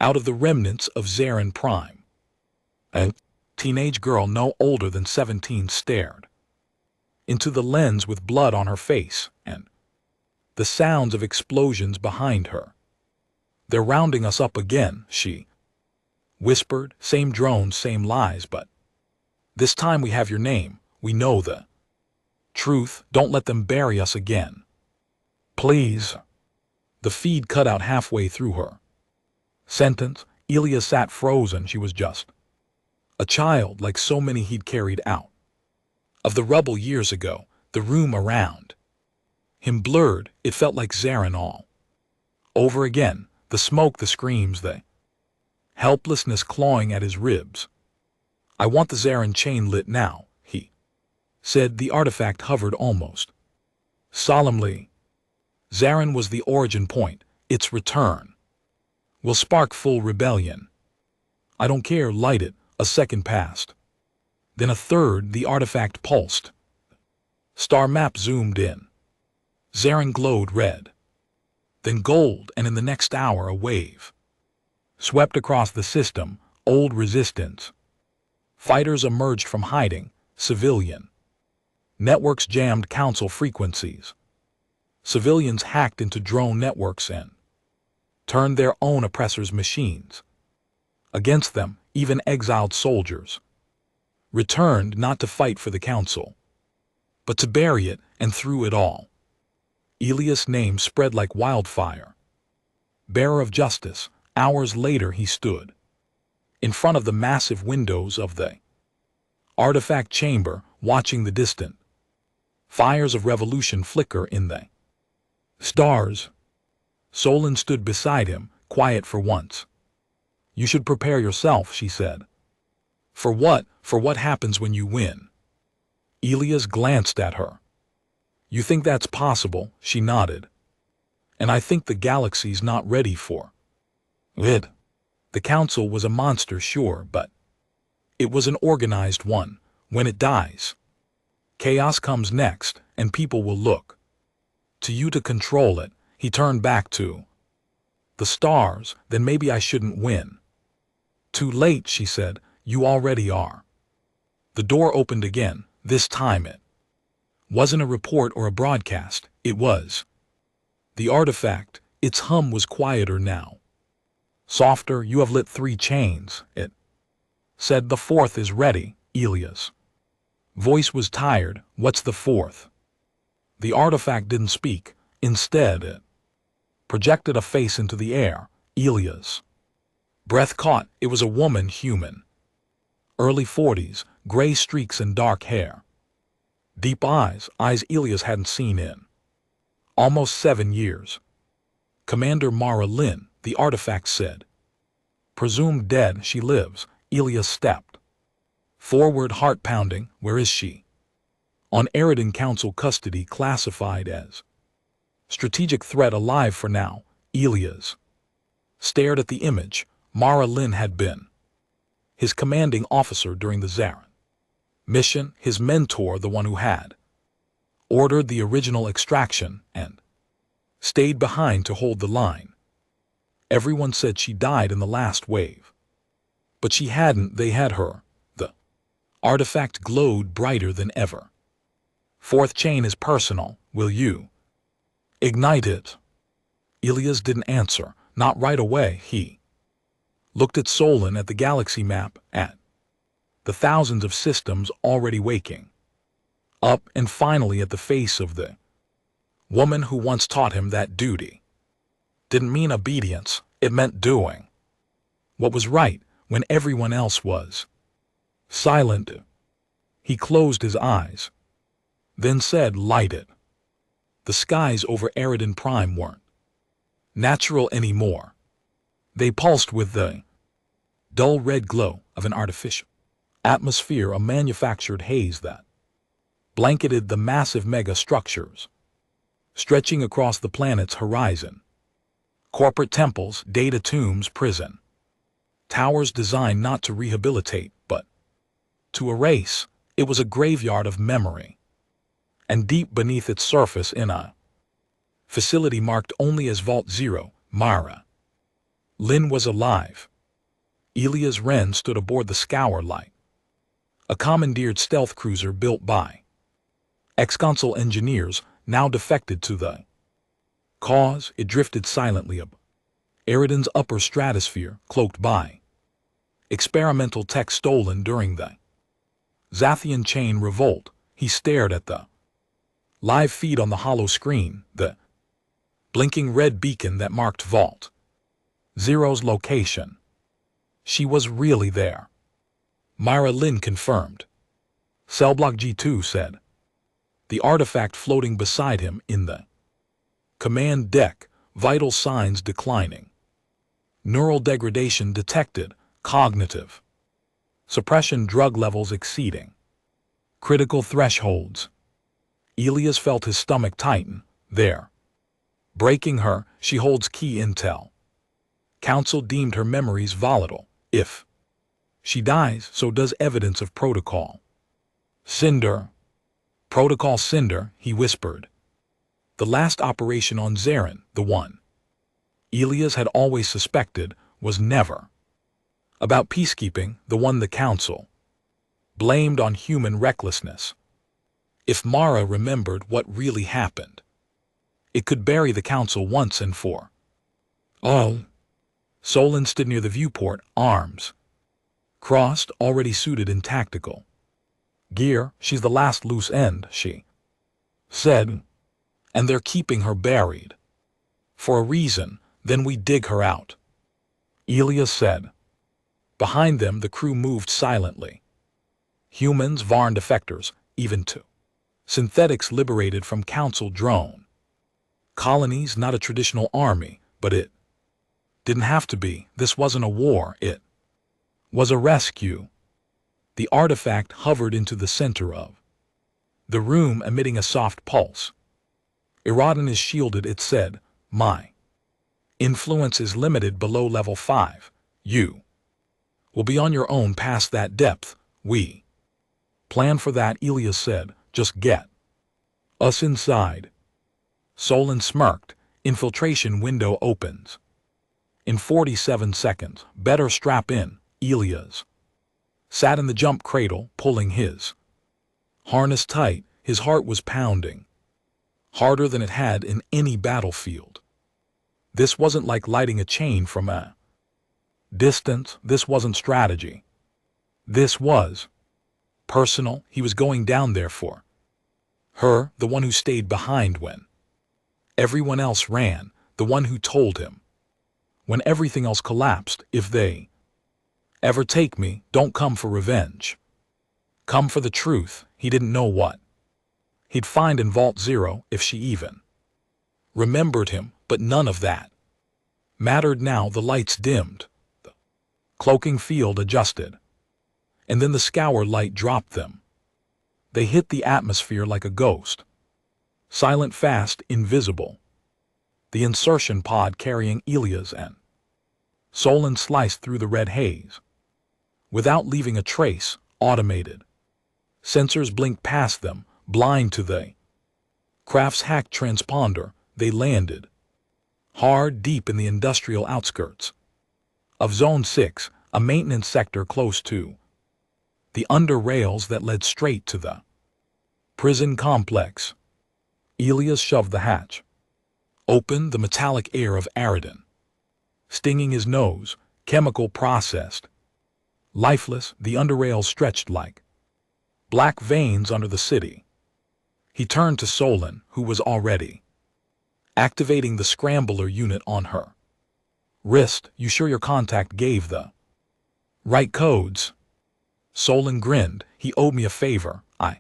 out of the remnants of Zarin Prime. A teenage girl no older than 17 stared into the lens with blood on her face and the sounds of explosions behind her. They're rounding us up again, she whispered. Same drones, same lies, but this time we have your name. We know the truth. Don't let them bury us again. Please. The feed cut out halfway through her sentence. Ilya sat frozen. She was just a child, like so many he'd carried out of the rubble years ago. The room around him blurred. It felt like Zarin all over again. The smoke, the screams, the helplessness clawing at his ribs. I want the Zarin chain lit now, he said. The artifact hovered almost solemnly. Zarin was the origin point. Its return will spark full rebellion. I don't care, light it. A second passed. Then a third. The artifact pulsed. Star map zoomed in. Zarin glowed red, then gold, and in the next hour a wave swept across the system. Old resistance fighters emerged from hiding. Civilian networks jammed council frequencies. Civilians hacked into drone networks and turned their own oppressors' machines against them. Even exiled soldiers returned not to fight for the council, but to bury it. And through it all, Elias' name spread like wildfire. Bearer of justice, hours later he stood in front of the massive windows of the artifact chamber, watching the distant fires of revolution flicker in the stars. Solon stood beside him, quiet for once. "You should prepare yourself," she said. "For what? For what happens when you win?" Elias glanced at her. "You think that's possible?" She nodded. "And I think the galaxy's not ready for it. The council was a monster, sure, but it was an organized one. When it dies, chaos comes next, and people will look to you to control it." He turned back to the stars. "Then maybe I shouldn't win." "Too late," she said. "You already are." The door opened again. This time it wasn't a report or a broadcast. It was the artifact. Its hum was quieter now. Softer. "You have lit 3 chains," it said. "The 4th is ready." Elias' voice was tired. "What's the 4th?" The artifact didn't speak. Instead, it projected a face into the air. Elias' breath caught. It was a woman, human. Early 40s, gray streaks and dark hair. Deep eyes Elias hadn't seen in almost 7 years. "Commander Mara Lin," the artifact said. "Presumed dead. She lives." Elias stepped forward, heart pounding. "Where is she?" "On Eridan Council custody, classified as strategic threat, alive for now." Elias stared at the image. Mara Lin had been his commanding officer during the Zarin mission, his mentor, the one who had ordered the original extraction and stayed behind to hold the line. Everyone said she died in the last wave, but she hadn't. They had her. The artifact glowed brighter than ever. "4th chain is personal. Will you ignite it?" Elias didn't answer. Not right away. He looked at Solon, at the galaxy map, at the thousands of systems already waking up, and finally at the face of the woman who once taught him that duty didn't mean obedience. It meant doing what was right when everyone else was silent. He closed his eyes, then said, "Light it." The skies over Eridan Prime weren't natural anymore. They pulsed with the dull red glow of an artificial atmosphere, a manufactured haze that blanketed the massive mega structures stretching across the planet's horizon. Corporate temples, data tombs, prison towers designed not to rehabilitate, but to erase. It was a graveyard of memory. And deep beneath its surface, in a facility marked only as Vault 0, Mara Lin was alive. Elias Wren stood aboard the Scour Light, a commandeered stealth cruiser built by ex-consul engineers, now defected to the cause. It drifted silently up Eridan's upper stratosphere, cloaked by experimental tech stolen during the Zathian chain revolt. He stared at the live feed on the hollow screen, the blinking red beacon that marked Vault 0's location. She was really there. Mara Lin confirmed. "Cell block G2 said." The artifact floating beside him in the command deck, vital signs declining. Neural degradation detected, cognitive suppression, drug levels exceeding critical thresholds. Elias felt his stomach tighten. "They're breaking her. She holds key intel. Council deemed her memories volatile. If she dies, so does evidence of protocol. Cinder. Protocol Cinder," he whispered. The last operation on Zarin, the one Elias had always suspected, was never about peacekeeping, the one the Council blamed on human recklessness. If Mara remembered what really happened, It could bury the council once and for all. Solon stood near the viewport, arms crossed, already suited in tactical gear. She's the last loose end, she said, and they're keeping her buried. For a reason, then we dig her out, Elias said. Behind them the crew moved silently. Humans, Varn defectors, even two synthetics liberated from council drone colonies, not a traditional army, but it didn't have to be. This wasn't a war, it was a rescue. The artifact hovered into the center of the room, emitting a soft pulse. Iradin is shielded, it said. My influence is limited below level 5. You will be on your own past that depth. We plan for that, Elias said. Just get us inside. Solon smirked. Infiltration window opens in 47 seconds. Better strap in. Elias sat in the jump cradle, pulling his harness tight. His heart was pounding harder than it had in any battlefield. This wasn't like lighting a chain from a distance. This wasn't strategy. This was personal. He was going down there for her, the one who stayed behind when everyone else ran, the one who told him when everything else collapsed, if they ever take me, don't come for revenge. Come for the truth. He didn't know what he'd find in Vault Zero, if she even remembered him, but none of that mattered now. The lights dimmed. The cloaking field adjusted. And then the scour light dropped them. They hit the atmosphere like a ghost. Silent, fast, invisible. The insertion pod carrying Elias and Solon sliced through the red haze. Without leaving a trace, automated sensors blinked past them, blind to the craft's hacked transponder. They landed hard, deep in the industrial outskirts of Zone 6, a maintenance sector close to the under rails that led straight to the prison complex. Elias shoved the hatch open, the metallic air of Aridin stinging his nose, chemical processed. Lifeless, the underrails stretched like black veins under the city. He turned to Solon, who was already activating the scrambler unit on her wrist. You sure your contact gave the right codes? Solon grinned. He owed me a favor. I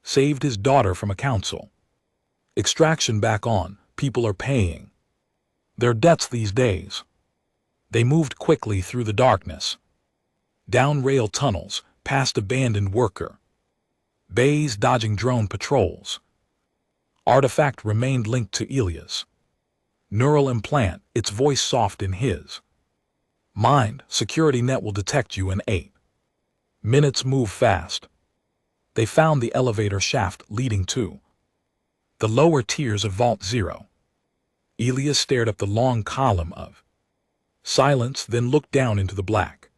saved his daughter from a council extraction back on. People are paying their debts these days. They moved quickly through the darkness, down rail tunnels, past abandoned worker bays, dodging drone patrols. Artifact remained linked to Elias. Neural implant, its voice soft in his mind. Security net will detect you in 8 minutes. Move fast. They found the elevator shaft leading to the lower tiers of Vault Zero. Elias stared up the long column of silence, then looked down into the black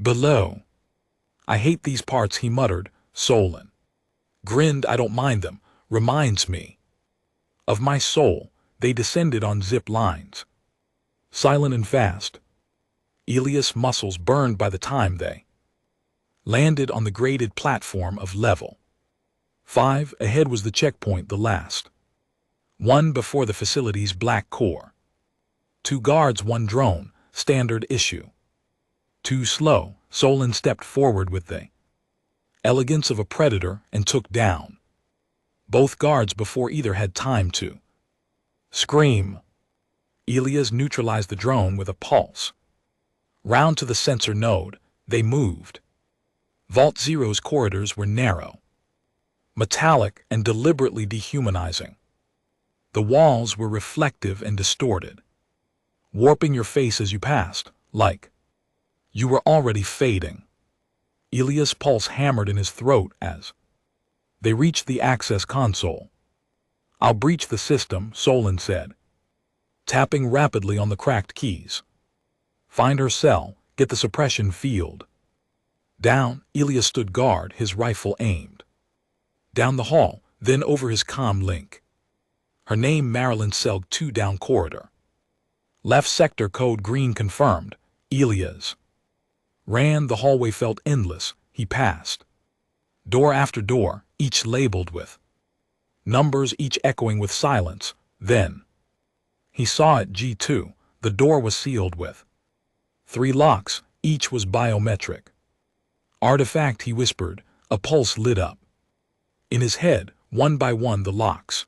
below. I hate these parts, he muttered. Solon grinned. I don't mind them. Reminds me of my soul. They descended on zip lines, silent and fast. Elias' muscles burned by the time they landed on the graded platform of level 5. Ahead was the checkpoint, the last one before the facility's black core. 2 guards, 1 drone, standard issue. Too slow. Solon stepped forward with the elegance of a predator and took down both guards before either had time to scream. Elias neutralized the drone with a pulse. Round to the sensor node, they moved. Vault Zero's corridors were narrow, metallic, and deliberately dehumanizing. The walls were reflective and distorted, warping your face as you passed, like you were already fading. Elias' pulse hammered in his throat as they reached the access console. I'll breach the system, Solon said, tapping rapidly on the cracked keys. Find her cell, get the suppression field down. Elias stood guard, his rifle aimed down the hall, then over his comm link. Her name Marilyn Selg 2 down corridor. Left sector code green confirmed. Elias. Ran the hallway felt endless. He passed. Door after door, each labeled with numbers, each echoing with silence. Then he saw it, G2. The door was sealed with 3 locks, each was biometric. Artifact, he whispered. A pulse lit up. In his head, one by one the locks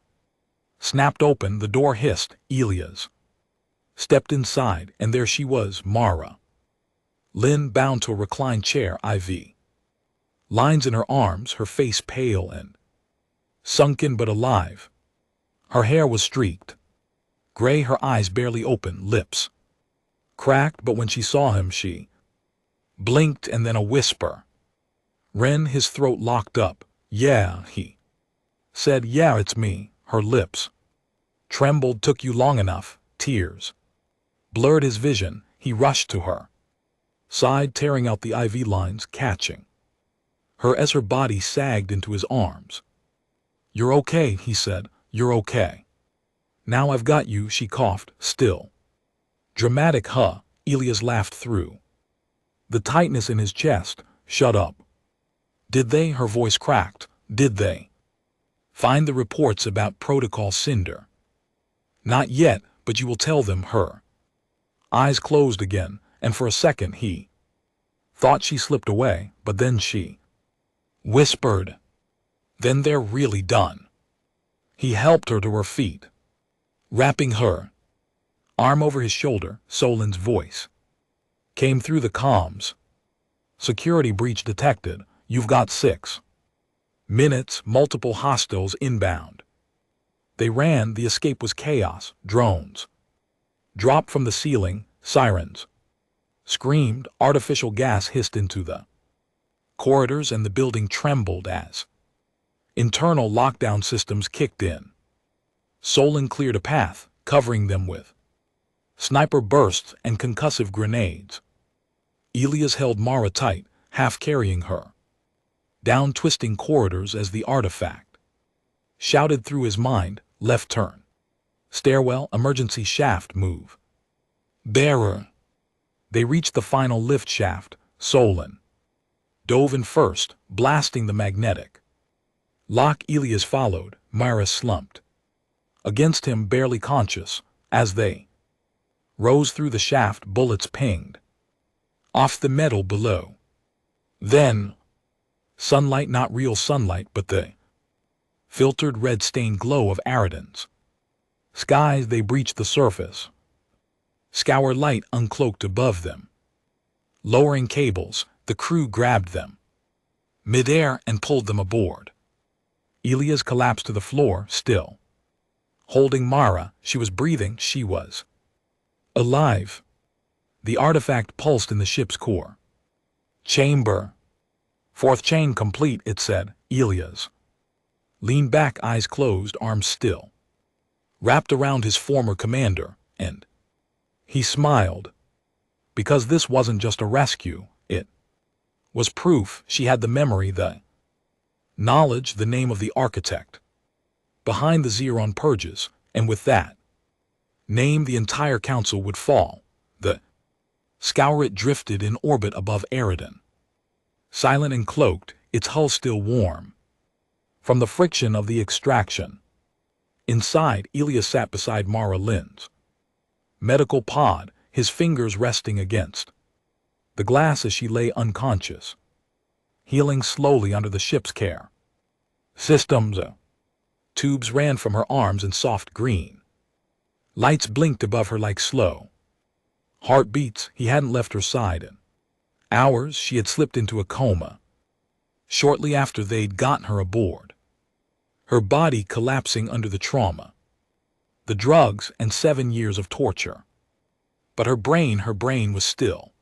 snapped open. The door hissed. Elias stepped inside, and there she was, Mara Lynn, bound to a reclined chair, IV lines in her arms, her face pale and sunken but alive. Her hair was streaked gray, her eyes barely open, lips cracked, but when she saw him she blinked, and then a whisper. Ren, his throat locked up. Yeah, he said. Yeah, it's me. Her lips trembled. Took you long enough. Tears blurred his vision. He rushed to her side, tearing out the IV lines, catching her as her body sagged into his arms. You're okay, he said. You're okay. Now I've got you, she coughed, still. Dramatic, huh? Elias laughed through the tightness in his chest. Shut up. Did they? Her voice cracked. Did they find the reports about Protocol Cinder? Not yet, but you will tell them. Her eyes closed again, and for a second he thought she slipped away, but then she whispered, then they're really done. He helped her to her feet, wrapping her arm over his shoulder. Solin's voice came through the comms. Security breach detected. You've got 6 minutes, multiple hostiles inbound. They ran. The escape was chaos. Drones dropped from the ceiling. Sirens screamed. Artificial gas hissed into the corridors, and the building trembled as internal lockdown systems kicked in. Solin cleared a path, covering them with sniper bursts and concussive grenades. Elias held Mara tight, half carrying her down twisting corridors as the artifact shouted through his mind. Left turn. Stairwell, emergency shaft, move. Bearer. They reached the final lift shaft. Solin dove in first, blasting the magnetic lock. Elias followed. Mara slumped against him, barely conscious. As they rose through the shaft, bullets pinged off the metal below. Then sunlight, not real sunlight, but the filtered red-stained glow of Aridans. Skies, they breached the surface. Scour light uncloaked above them. Lowering cables, the crew grabbed them midair and pulled them aboard. Elias collapsed to the floor, still holding Mara. She was breathing. She was alive. The artifact pulsed in the ship's core chamber. 4th chain complete, it said. Elias leaned back, eyes closed, arms still wrapped around his former commander, and he smiled. Because this wasn't just a rescue, it was proof. She had the memory, the knowledge, the name of the architect behind the Zeron purges, and with that name the entire council would fall. The Scouret drifted in orbit above Aridin, silent and cloaked, its hull still warm from the friction of the extraction. Inside, Elias sat beside Mara Lynn's medical pod, his fingers resting against the glass as she lay unconscious, healing slowly under the ship's care. Systems. Tubes ran from her arms in soft green. Lights blinked above her like slow heartbeats. He hadn't left her side in hours. She had slipped into a coma shortly after they'd gotten her aboard, her body collapsing under the trauma, the drugs, and 7 years of torture. But her brain was still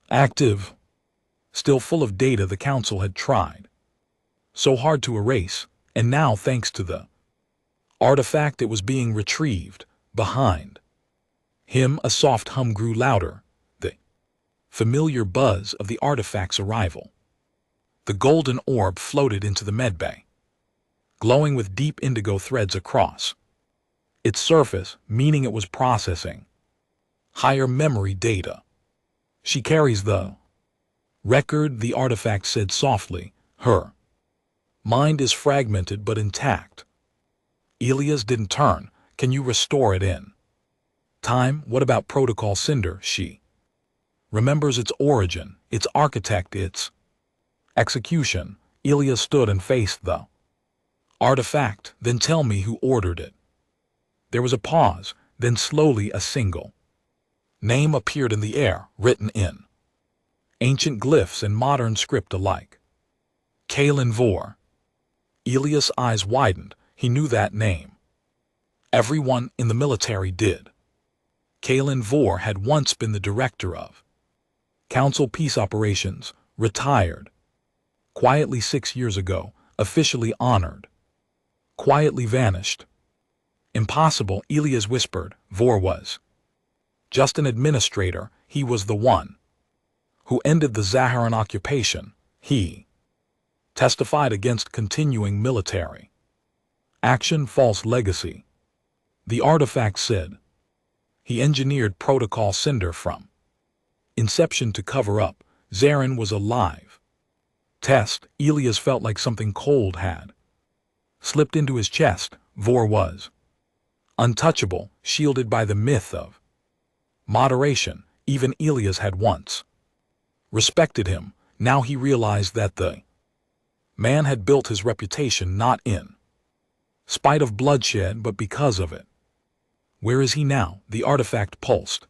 active, still full of data the council had tried so hard to erase, and now, thanks to the artifact, it was being retrieved. Behind him, a soft hum grew louder, the familiar buzz of the artifact's arrival. The golden orb floated into the medbay, glowing with deep indigo threads across Its surface, meaning it was processing higher memory data. She carries the record, the artifact said softly. Her mind is fragmented but intact. Elias didn't turn. Can you restore it in time? What about Protocol Cinder? She remembers its origin, its architect, its execution. Elias stood and faced the artifact. Then tell me who ordered it. There was a pause, then slowly a single name appeared in the air, written in ancient glyphs and modern script alike. Kalen Vore. Elias' eyes widened. He knew that name. Everyone in the military did. Kalen Vore had once been the director of Council Peace Operations, retired. Quietly 6 years ago, officially honored. Quietly vanished. Impossible, Elias whispered. Vore was just an administrator. He was the one who ended the Zaharan occupation. He testified against continuing military action, false legacy. The artifact said he engineered Protocol Cinder from inception to cover up. Zarin was alive. Test. Elias felt like something cold had slipped into his chest. Vore was untouchable, shielded by the myth of moderation. Even Elias had once respected him. Now he realized that the man had built his reputation not in spite of bloodshed but because of it. Where is he now? The artifact pulsed.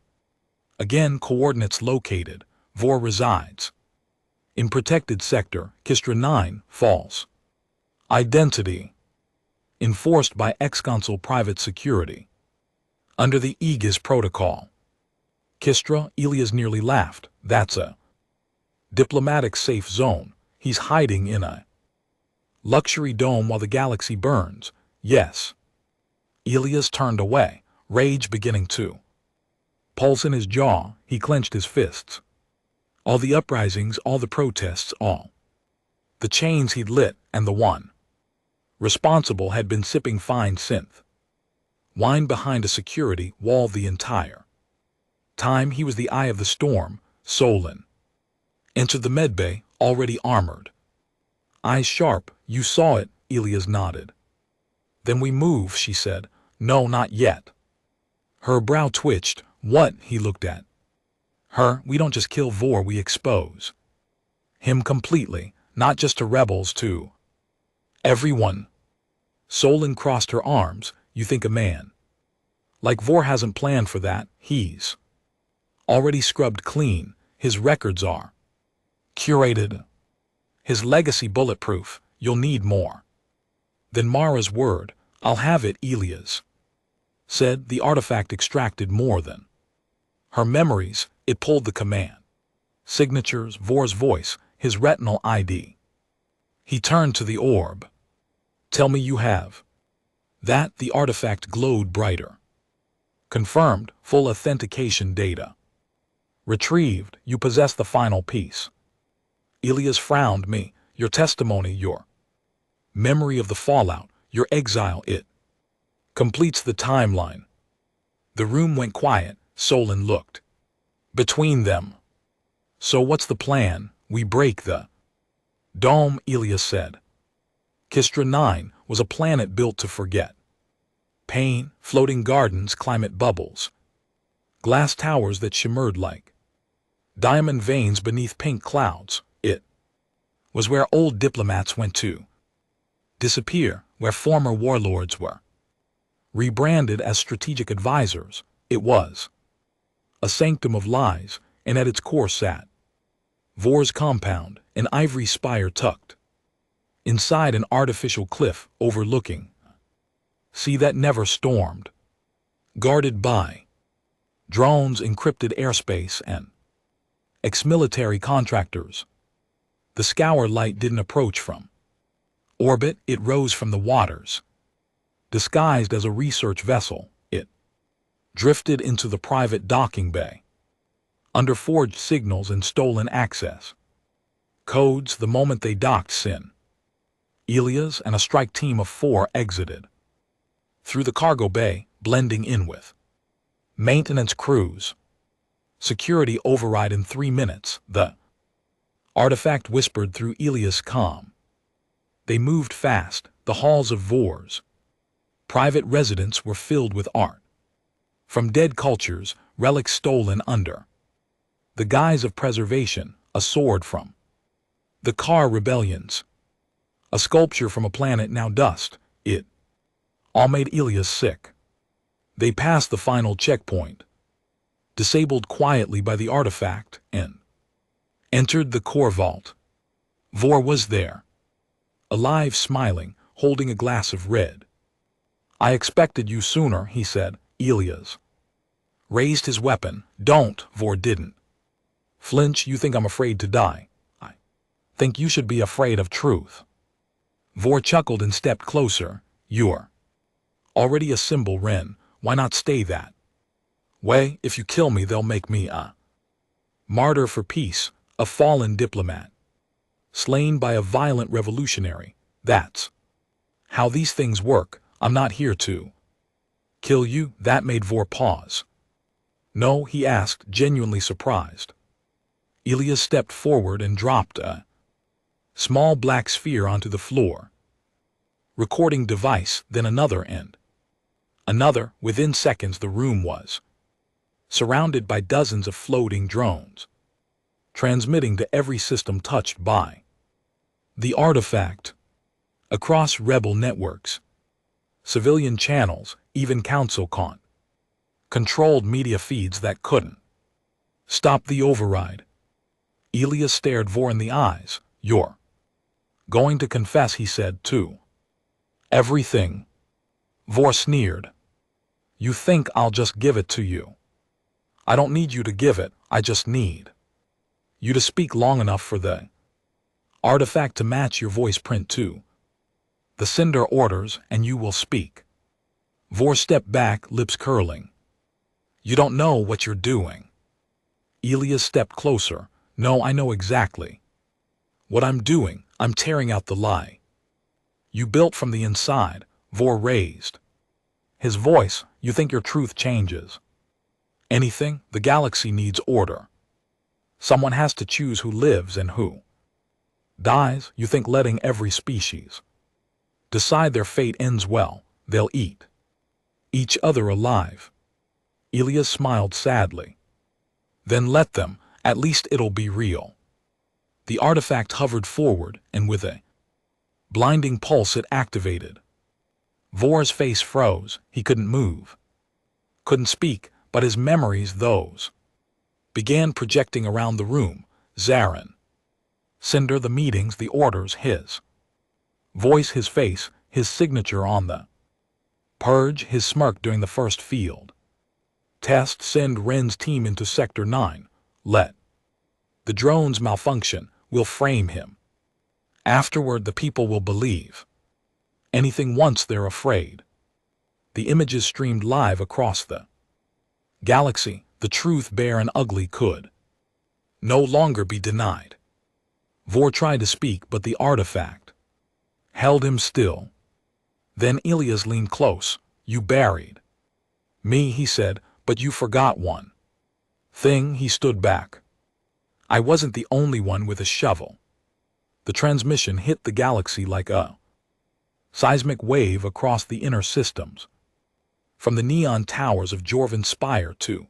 Again, coordinates located. Vore resides in protected sector, Kistra 9, false identity, enforced by ex-consul private security, under the Aegis protocol. Kistra. Elias nearly laughed. That's a diplomatic safe zone. He's hiding in a luxury dome while the galaxy burns. Yes. Elias turned away, rage beginning to pulse in his jaw. He clenched his fists. All the uprisings, all the protests, all the chains he'd lit, and the one responsible had been sipping fine synth wine behind a security wall the entire time. He was the eye of the storm. Solon entered the medbay, already armored. Eyes sharp. You saw it. Elias nodded. Then we move, she said. No, not yet. Her brow twitched. What? He looked at her. We don't just kill Vore, we expose him completely, not just to rebels, to everyone. Solon crossed her arms. You think a man like Vore hasn't planned for that? He's already scrubbed clean. His records are curated. His legacy bulletproof. You'll need more than Mara's word. I'll have it, Elias said. The artifact extracted more than her memories. It pulled the command signatures, Vore's voice, his retinal ID. He turned to the orb. Tell me you have that. The artifact glowed brighter. Confirmed. Full authentication data retrieved. You possess the final piece. Elias frowned. Me. Your testimony, your memory of the fallout, your exile. It completes the timeline. The room went quiet. Solon looked between them. So what's the plan? We break the dome, Elias said. Kistra 9 was a planet built to forget pain, floating gardens, climate bubbles, glass towers that shimmered like diamond veins beneath pink clouds. It was where old diplomats went to disappear, where former warlords were rebranded as strategic advisors. It was a sanctum of lies, and at its core sat Vore's compound, an ivory spire tucked inside an artificial cliff overlooking sea that never stormed, guarded by drones, encrypted airspace, and ex-military contractors. The scour light didn't approach from orbit, it rose from the waters. Disguised as a research vessel, it drifted into the private docking bay, under forged signals and stolen access codes. The moment they docked, Sin, Elias, and a strike team of 4 exited through the cargo bay. blending in with maintenance crews. Security override in 3 minutes, the artifact whispered through Ilias' calm. They moved fast, the halls of Vor's private residence were filled with art. From dead cultures, relics stolen under the guise of preservation, a sword from the Car rebellions, a sculpture from a planet now dust, it all made Ilias sick. They passed the final checkpoint, disabled quietly by the artifact, and entered the core vault. Vor was there, alive, smiling, holding a glass of red. I expected you sooner, he said. Ilias raised his weapon. Don't, Vor didn't flinch. You think I'm afraid to die? I think you should be afraid of truth. Vor chuckled and stepped closer. You're already a symbol, Ren. Why not stay that way? If you kill me, they'll make me a martyr for peace, a fallen diplomat, slain by a violent revolutionary. That's how these things work. I'm not here to kill you. That made Vor pause. No, he asked, genuinely surprised. Ilias stepped forward and dropped a small black sphere onto the floor. Recording device, then another and another. Within seconds the room was surrounded by dozens of floating drones, transmitting to every system touched by the artifact. Across rebel networks, civilian channels, even Council controlled media feeds that couldn't stop the override. Ilias stared Vor in the eyes. You're going to confess, he said, to everything. Vor sneered. You think I'll just give it to you? I don't need you to give it, I just need you to speak long enough for the artifact to match your voice print to the Cinder orders, and you will speak. Vor stepped back, lips curling. You don't know what you're doing. Ilias stepped closer. No, I know exactly what I'm doing. I'm tearing out the lie you built from the inside. Vor raised his voice. You think your truth changes anything? The galaxy needs order. Someone has to choose who lives and who dies. You think letting every species decide their fate ends well? They'll eat each other alive. Ilias smiled sadly. Then let them. At least it'll be real. The artifact hovered forward, and with a blinding pulse it activated. Vor's face froze. He couldn't move, couldn't speak, but his memories, those, began projecting around the room. Zarin, Cinder, the meetings, the orders, his voice, his face, his signature on the purge, his smirk during the first field test. Send Ren's team into Sector 9. Let the drones malfunction. We'll frame him. Afterward, the people will believe anything once they're afraid. The images streamed live across the galaxy. The truth, bare and ugly, could no longer be denied. Vor tried to speak, but the artifact held him still. Then Ilias leaned close. You buried me, he said, but you forgot one thing. He stood back. I wasn't the only one with a shovel. The transmission hit the galaxy like a seismic wave across the inner systems. From the neon towers of Jorvan Spire to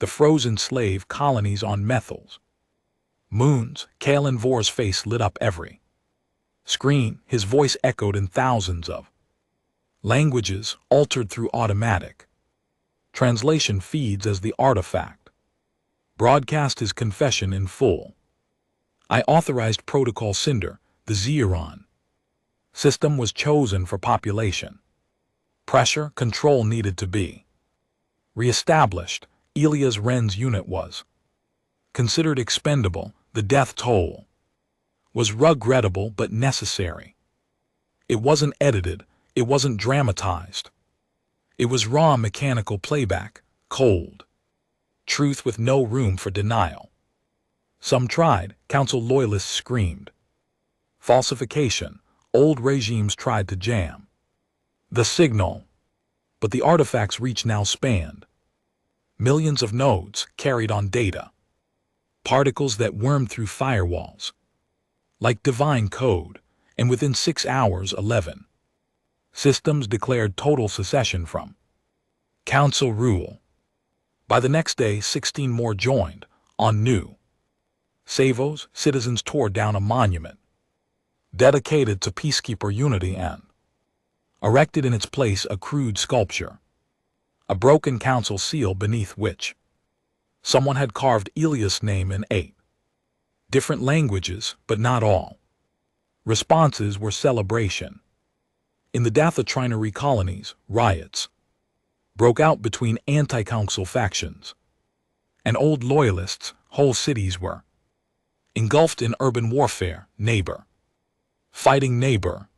the frozen slave colonies on Methyl's moons, Kalen Vor's face lit up every screen. His voice echoed in thousands of languages, altered through automatic translation feeds as the artifact broadcast his confession in full. I authorized Protocol Cinder. The Zeeron system was chosen for population pressure control needed to be re-established. Ilias Ren's unit was considered expendable. The death toll was regrettable but necessary. It wasn't edited. It wasn't dramatized. It was raw mechanical playback, cold truth with no room for denial. Some tried. Council loyalists screamed falsification. Old regimes tried to jam the signal. But the artifact's reach now spanned. Millions of nodes carried on data. Particles that wormed through firewalls. Like divine code, and within 6 hours 11 systems declared total secession from Council rule. By the next day 16 more joined, on new Savos, citizens tore down a monument dedicated to peacekeeper unity and erected in its place a crude sculpture, a broken council seal beneath which someone had carved Ilias' name in 8 different languages, but not all. Responses were celebration. In the Dathotrinary colonies, riots broke out between anti-council factions. And old loyalists, whole cities were engulfed in urban warfare, neighbor fighting neighbor.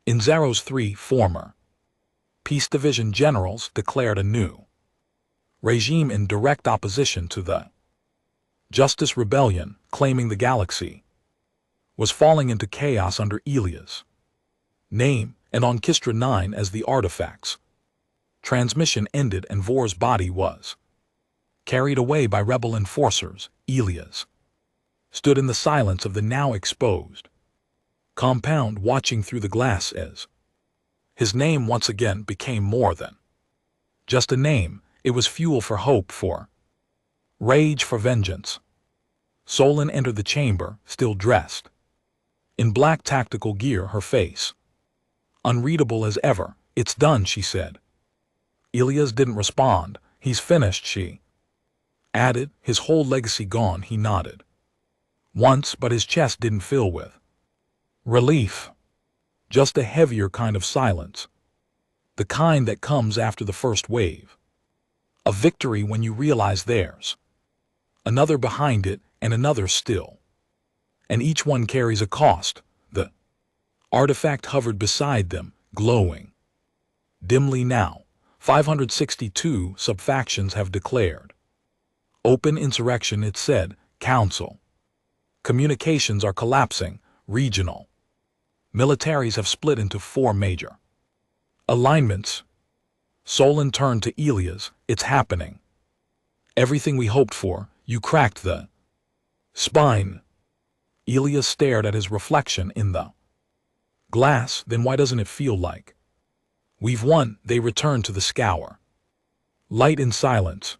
In Zaros 3, former Peace Division generals declared a new regime in direct opposition to the Justice Rebellion, claiming the galaxy was falling into chaos under Ilias' name, and on Kistra 9 as the artifacts transmission ended and Vor's body was carried away by rebel enforcers. Ilias stood in the silence of the now exposed compound, watching through the glass as his name once again became more than just a name. It was fuel for hope, for rage, for vengeance. Solon entered the chamber, still dressed in black tactical gear, her face unreadable as ever. "It's done," she said. Ilias didn't respond. "He's finished," she added. "His whole legacy gone." He nodded once, but his chest didn't fill with relief. Just a heavier kind of silence. The kind that comes after the first wave of victory, when you realize there's another behind it, and another still. And each one carries a cost. The artifact hovered beside them, glowing dimly now. 562 subfactions have declared open insurrection, it said. Council communications are collapsing. Regional militaries have split into 4 major alignments. Solon turned to Ilias. "It's happening. Everything we hoped for. You cracked the spine." Ilias stared at his reflection in the glass. "Then why doesn't it feel like we've won?" They returned to the scour. Light in silence.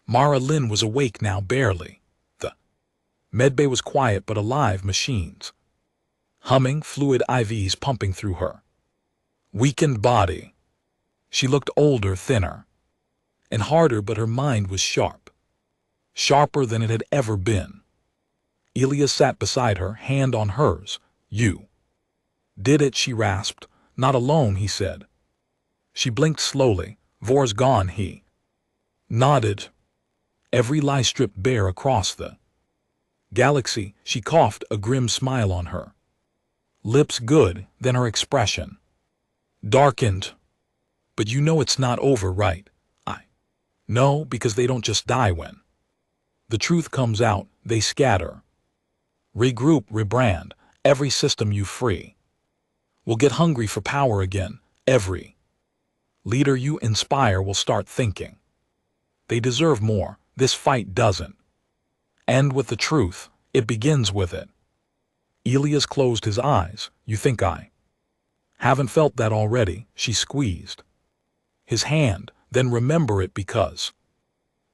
Mara Lynn was awake now, barely. The medbay was quiet but alive, machines humming, fluid IVs pumping through her weakened body. She looked older, thinner, and harder, but her mind was sharp. Sharper than it had ever been. Ilias sat beside her, hand on hers. "You did it," she rasped. "Not alone," he said. She blinked slowly. "Vor's gone," he nodded. "Every lie stripped bare across the galaxy." She coughed, a grim smile on her lips. Good. Then her expression darkened. "But you know it's not over, right?" "I know, because they don't just die when the truth comes out. They scatter, regroup, rebrand. Every system you free will get hungry for power again. Every leader you inspire will start thinking they deserve more. This fight doesn't end with the truth. It begins with it." Ilias closed his eyes. "You think I haven't felt that already?" She squeezed his hand. "Then remember it, because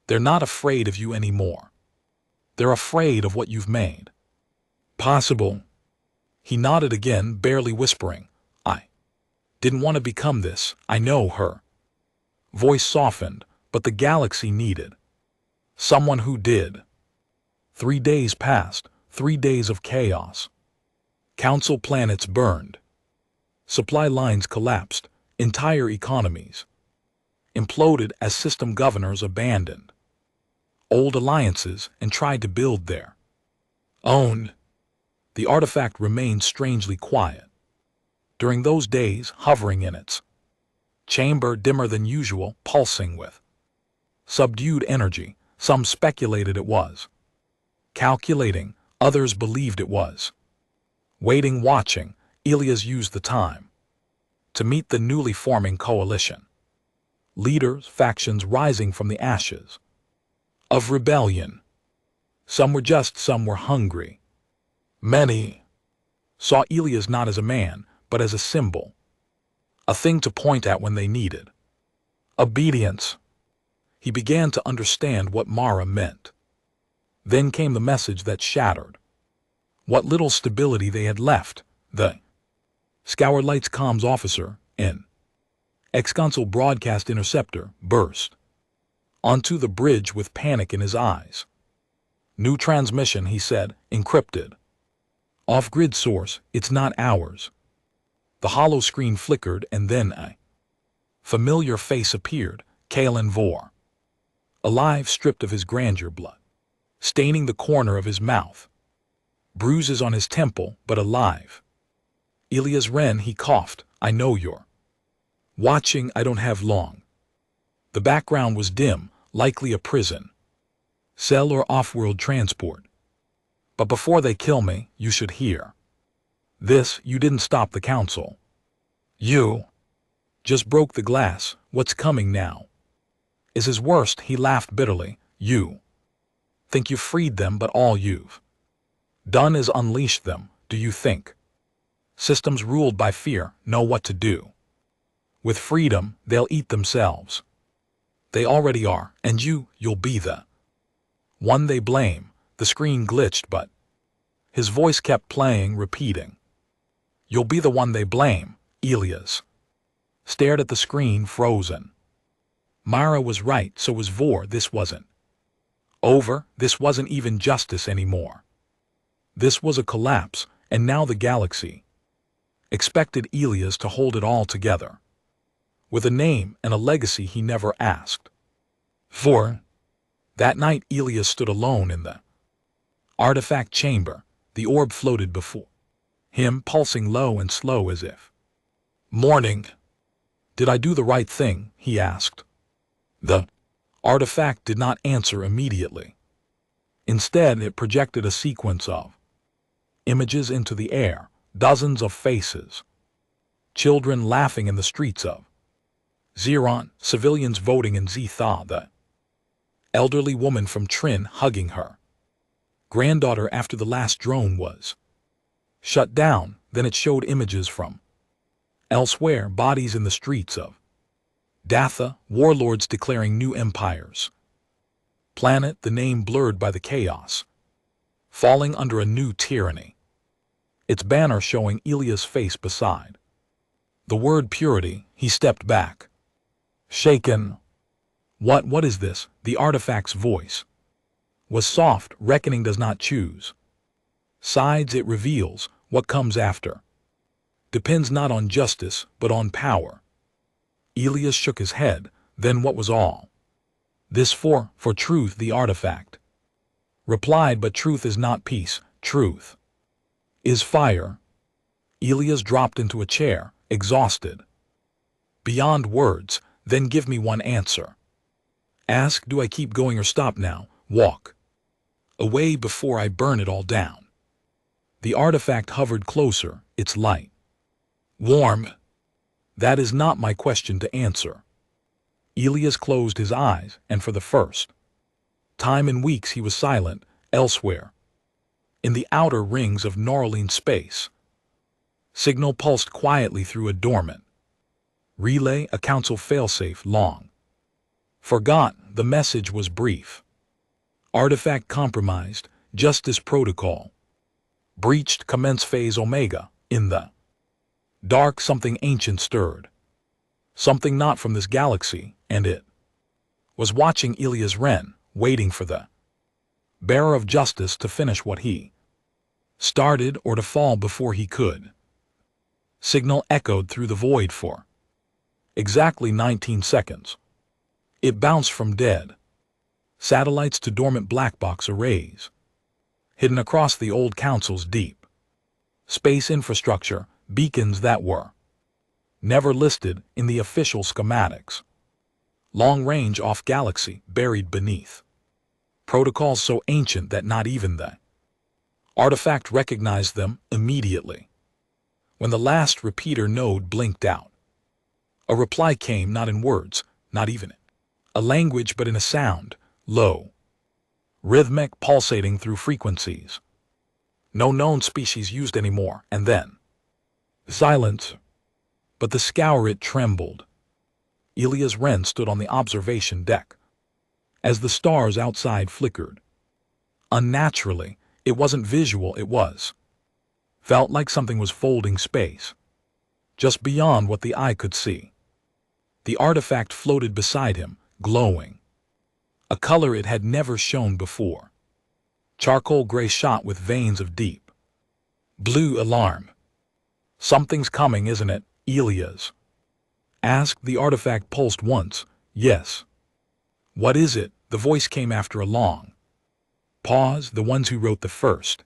they're not afraid of you anymore. They're afraid of what you've made possible." He nodded again, barely whispering. "I didn't want to become this. I know." Her voice softened. "But the galaxy needed someone who did." 3 days passed. 3 days of chaos. Council planets burned. Supply lines collapsed. Entire economies imploded as system governors abandoned old alliances and tried to build their own. The artifact remained strangely quiet during those days, hovering in its chamber, dimmer than usual, pulsing with subdued energy. Some speculated it was calculating, others believed it was waiting, watching. Ilias used the time to meet the newly forming coalition. Leaders, factions rising from the ashes of rebellion. Some were hungry. Many saw Elias not as a man, but as a symbol, a thing to point at when they needed obedience. He began to understand what Mara meant. Then came the message that shattered what little stability they had left. The Scour Lights comms officer, N. Ex-console broadcast interceptor, burst onto the bridge with panic in his eyes. New transmission, he said, encrypted. Off-grid source, it's not ours. The hollow screen flickered and then a familiar face appeared, Kalen Vore. Alive, stripped of his grandeur, blood staining the corner of his mouth. Bruises on his temple, but alive. Elias Wren, he coughed, I know you're watching, I don't have long. The background was dim, likely a prison cell or off-world transport. But before they kill me, you should hear this. You didn't stop the council. You just broke the glass. What's coming now is his worst. He laughed bitterly. You think you freed them, but all you've done is unleashed them. Do you think systems ruled by fear know what to do with freedom? They'll eat themselves. They already are, and you'll be the one they blame. The screen glitched, but his voice kept playing, repeating, you'll be the one they blame. Elias stared at the screen, frozen. Mara was right, so was Vore. This wasn't over. This wasn't even justice anymore. This was a collapse, and now the galaxy expected Elias to hold it all together, with a name and a legacy he never asked for. That night, Elias stood alone in the artifact chamber. The orb floated before him, pulsing low and slow as if mourning. Did I do the right thing? He asked. The artifact did not answer immediately. Instead, it projected a sequence of images into the air, dozens of faces. Children laughing in the streets of Xeron, civilians voting in Zetha, the elderly woman from Trin hugging her granddaughter after the last drone was shut down. Then it showed images from elsewhere, bodies in the streets of Datha, warlords declaring new empires. Planet, the name blurred by the chaos, falling under a new tyranny. Its banner showing Elias' face beside the word purity. He stepped back, shaken. What is this? The artifact's voice was soft. Reckoning does not choose sides, it reveals. What comes after depends not on justice, but on power. Elias shook his head. Then what was all this for? For truth, the artifact replied, but truth is not peace. Truth is fire. Elias dropped into a chair, exhausted beyond words. Then give me one answer. Ask, do I keep going or stop now? Walk away before I burn it all down. The artifact hovered closer, its light warm. That is not my question to answer. Elias closed his eyes, and for the first time in weeks he was silent. Elsewhere, in the outer rings of Norline space, signal pulsed quietly through a dormant relay, a council failsafe long forgotten. The message was brief. Artifact compromised. Justice protocol breached. Commence phase Omega. In the dark, something ancient stirred. Something not from this galaxy, and it was watching Elias Wren, waiting for the bearer of justice to finish what he started or to fall before he could. Signal echoed through the void for exactly 19 seconds. It bounced from dead satellites to dormant black box arrays, hidden across the old council's deep space infrastructure, beacons that were never listed in the official schematics. Long-range off-galaxy buried beneath protocols so ancient that not even the artifact recognized them immediately. When the last repeater node blinked out, a reply came, not in words, not even a language but in a sound, low, rhythmic, pulsating through frequencies. No known species used anymore, and then silence. But the scour, it trembled. Elias Wren stood on the observation deck. As the stars outside flickered, unnaturally, it wasn't visual, it felt like something was folding space, just beyond what the eye could see. The artifact floated beside him, glowing, a color it had never shown before. Charcoal gray shot with veins of deep blue. Alarm. Something's coming, isn't it, Elias asked. The artifact pulsed once. Yes. What is it? The voice came after a long pause. The ones who wrote the first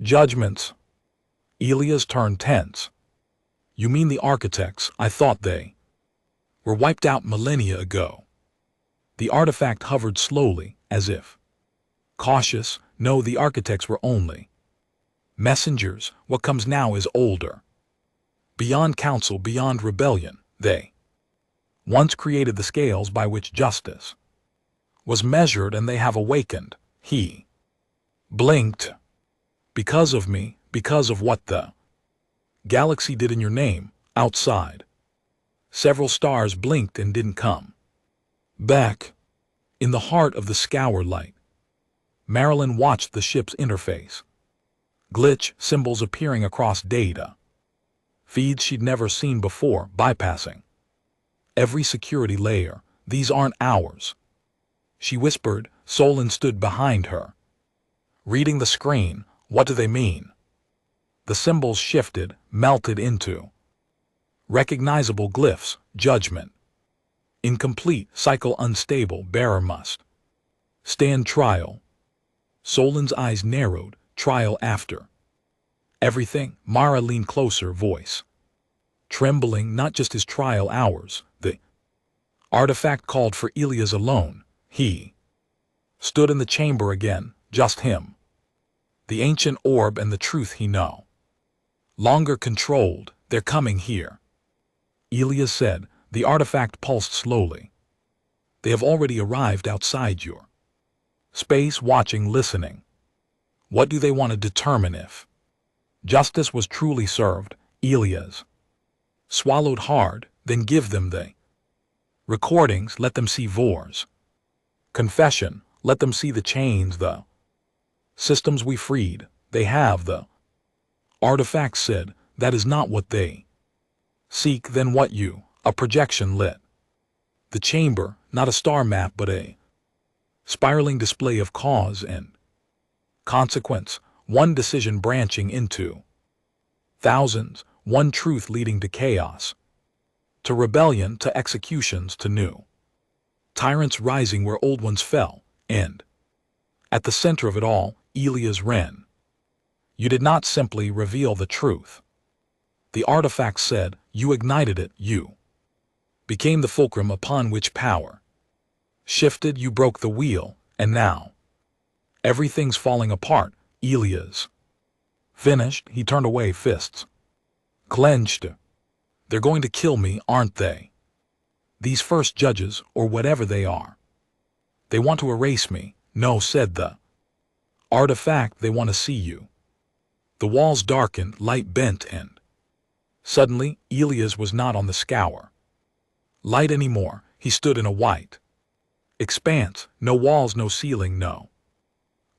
judgments. Elias turned tense. You mean the architects? I thought they were wiped out millennia ago. The artifact hovered slowly, as if cautious. No, the architects were only messengers. What comes now is older. Beyond council, beyond rebellion, they once created the scales by which justice was measured, and they have awakened. He blinked. Because of me, because of what the galaxy did in your name, outside. Several stars blinked and didn't come back. In the heart of the scour light, Marilyn watched the ship's interface. Glitch, symbols appearing across data feeds she'd never seen before, bypassing every security layer. These aren't ours, she whispered. Solon stood behind her, reading the screen. What do they mean? The symbols shifted, melted into recognizable glyphs. Judgment. Incomplete. Cycle unstable. Bearer must stand trial. Solon's eyes narrowed. Trial after everything. Mara leaned closer, voice trembling. Not just his trial hours. The artifact called for Elias alone. He stood in the chamber again, just him. The ancient orb and the truth he know. Longer controlled. They're coming here, Elias said. The artifact pulsed slowly. They have already arrived outside your space, watching, listening. What do they want to determine if justice was truly served? Elias swallowed hard. Then give them the recordings. Let them see Vor's confession. Let them see the chains, the systems we freed. They have the artifact said. That is not what they seek. Then what? You? A projection lit the chamber, not a star map but a spiraling display of cause and consequence. One decision branching into thousands. One truth leading to chaos, to rebellion, to executions, to new tyrants rising where old ones fell. And at the center of it all, Elias Wren. You did not simply reveal the truth, the artifact said. You ignited it. You became the fulcrum upon which power shifted. You broke the wheel, and now everything's falling apart. Elias finished. He turned away, fists clenched. They're going to kill me, aren't they? These first judges, or whatever they are. They want to erase me. No, said the artifact. They want to see you. The walls darkened, light bent, and suddenly Elias was not on the scour light anymore. He stood in a white expanse. No walls, no ceiling, no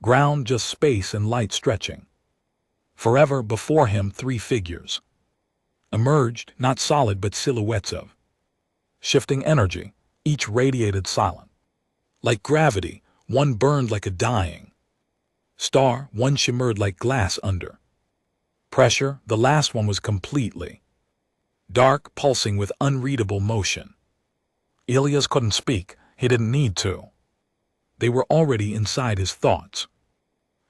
ground, just space and light stretching forever. Before him, three figures emerged, not solid but silhouettes of shifting energy. Each radiated silent, like gravity. One burned like a dying star. One shimmered like glass under pressure. The last one was completely dark, pulsing with unreadable motion. Elias couldn't speak. He didn't need to. They were already inside his thoughts.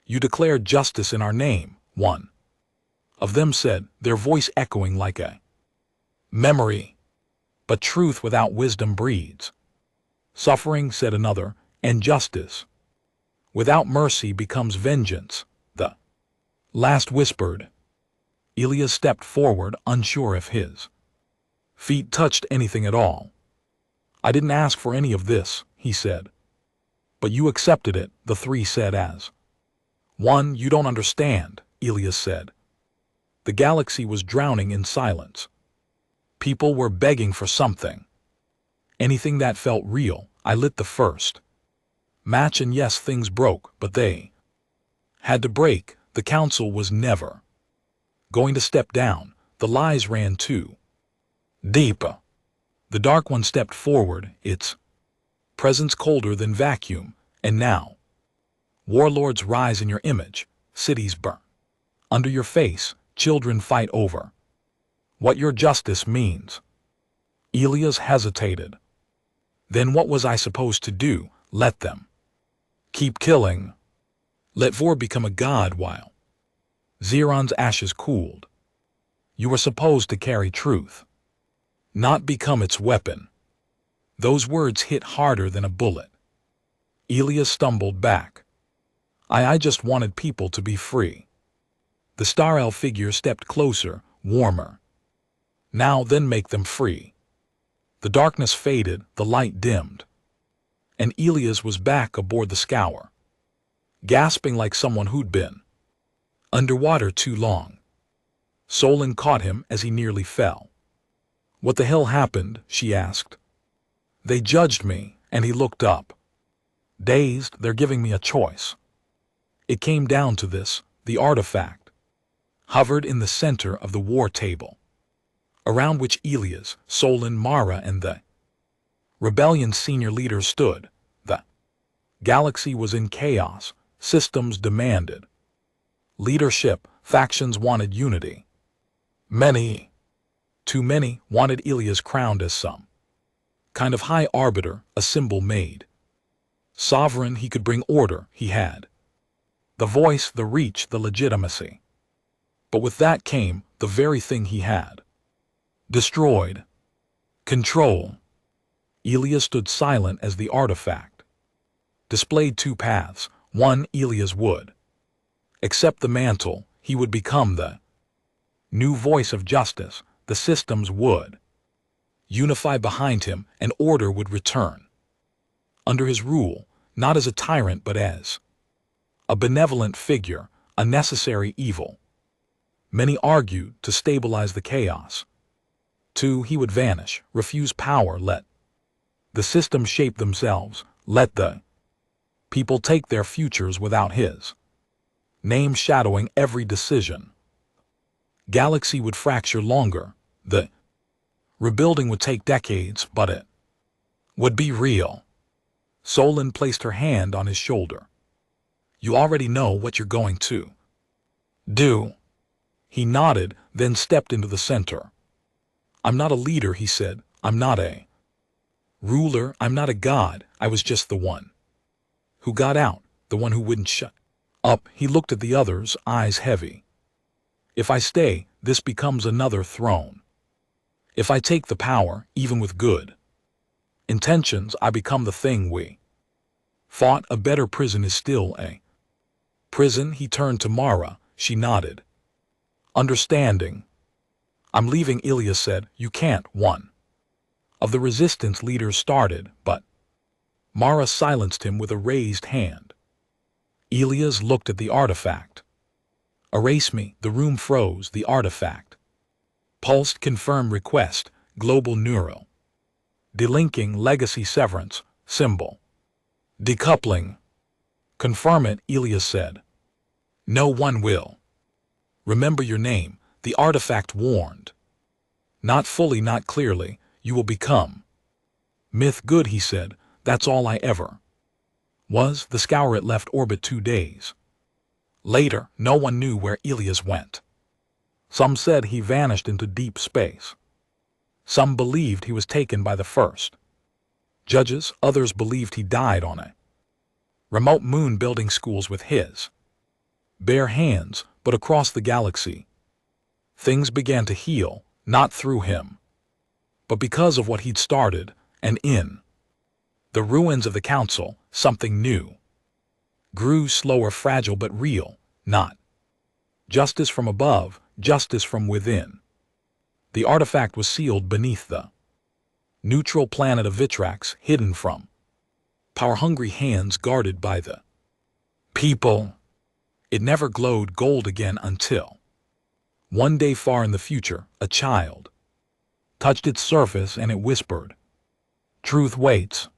You declared justice in our name, one of them said, their voice echoing like a memory. But truth without wisdom breeds suffering, said another, and justice without mercy becomes vengeance. The last whispered. Elias stepped forward, unsure if his feet touched anything at all. I didn't ask for any of this, he said. But you accepted it, the three said as one. You don't understand, Elias said. The galaxy was drowning in silence. People were begging for something. Anything that felt real. I lit the first match, and yes, things broke, but they had to break. The council was never going to step down. The lies ran too deep. The Dark One stepped forward, its presence colder than vacuum, and now warlords rise in your image, cities burn under your face, children fight over what your justice means. Elias hesitated. Then what was I supposed to do? Let them keep killing? Let Vor become a god while Xeron's ashes cooled? You were supposed to carry truth, not become its weapon. Those words hit harder than a bullet. Elias stumbled back. I just wanted people to be free. The Star Elf figure stepped closer, warmer. Now then, make them free. The darkness faded, the light dimmed, and Elias was back aboard the scour, gasping like someone who'd been underwater too long. Solon caught him as he nearly fell. What the hell happened? She asked. They judged me, and he looked up. Dazed, they're giving me a choice. It came down to this. The artifact hovered in the center of the war table, around which Elias, Solon, Mara, and the rebellion's senior leaders stood. The galaxy was in chaos. Systems demanded leadership. Factions wanted unity. Many, too many, wanted Elias crowned as some kind of high arbiter, a symbol made sovereign. He could bring order. He had the voice, the reach, the legitimacy. But with that came the very thing he had destroyed: control. Elias stood silent as the artifact displayed two paths. One, Elias would accept the mantle. He would become the new voice of justice. The systems would unify behind him, and order would return under his rule, not as a tyrant but as a benevolent figure, a necessary evil. Many argued to stabilize the chaos. Two, he would vanish, refuse power, let the system shape themselves, let the people take their futures without his name shadowing every decision. Galaxy would fracture longer. The rebuilding would take decades, but it would be real. Solon placed her hand on his shoulder. You already know what you're going to do. He nodded, then stepped into the center. I'm not a leader, he said. I'm not a ruler. I'm not a god. I was just the one who got out, the one who wouldn't shut up. He looked at the others, eyes heavy. If I stay, this becomes another throne. If I take the power, even with good intentions, I become the thing we fought. A better prison is still a prison. He turned to Mara. She nodded, understanding. I'm leaving, Elias said. You can't. One of the resistance leaders started, but Mara silenced him with a raised hand. Elias looked at the artifact. Erase me. The room froze. The artifact pulsed. Confirm request. Global neural delinking. Legacy severance. Symbol decoupling. Confirm it, Elias said. No one will. Remember your name, the artifact warned. Not fully, not clearly. You will become myth. Good, he said. That's all I ever was. The Scouret left orbit 2 days later. No one knew where Elias went. Some said he vanished into deep space. Some believed he was taken by the first judges. Others believed he died on a remote moon building schools with his bare hands. But across the galaxy, things began to heal, not through him, but because of what he'd started. And in the ruins of the council, something new grew, slower, fragile, but real. Not justice from above, justice from within. The artifact was sealed beneath the Neutral planet of Vitrax hidden from power-hungry hands guarded by the people. It never glowed gold again until one day far in the future, a child touched its surface and it whispered, "Truth waits."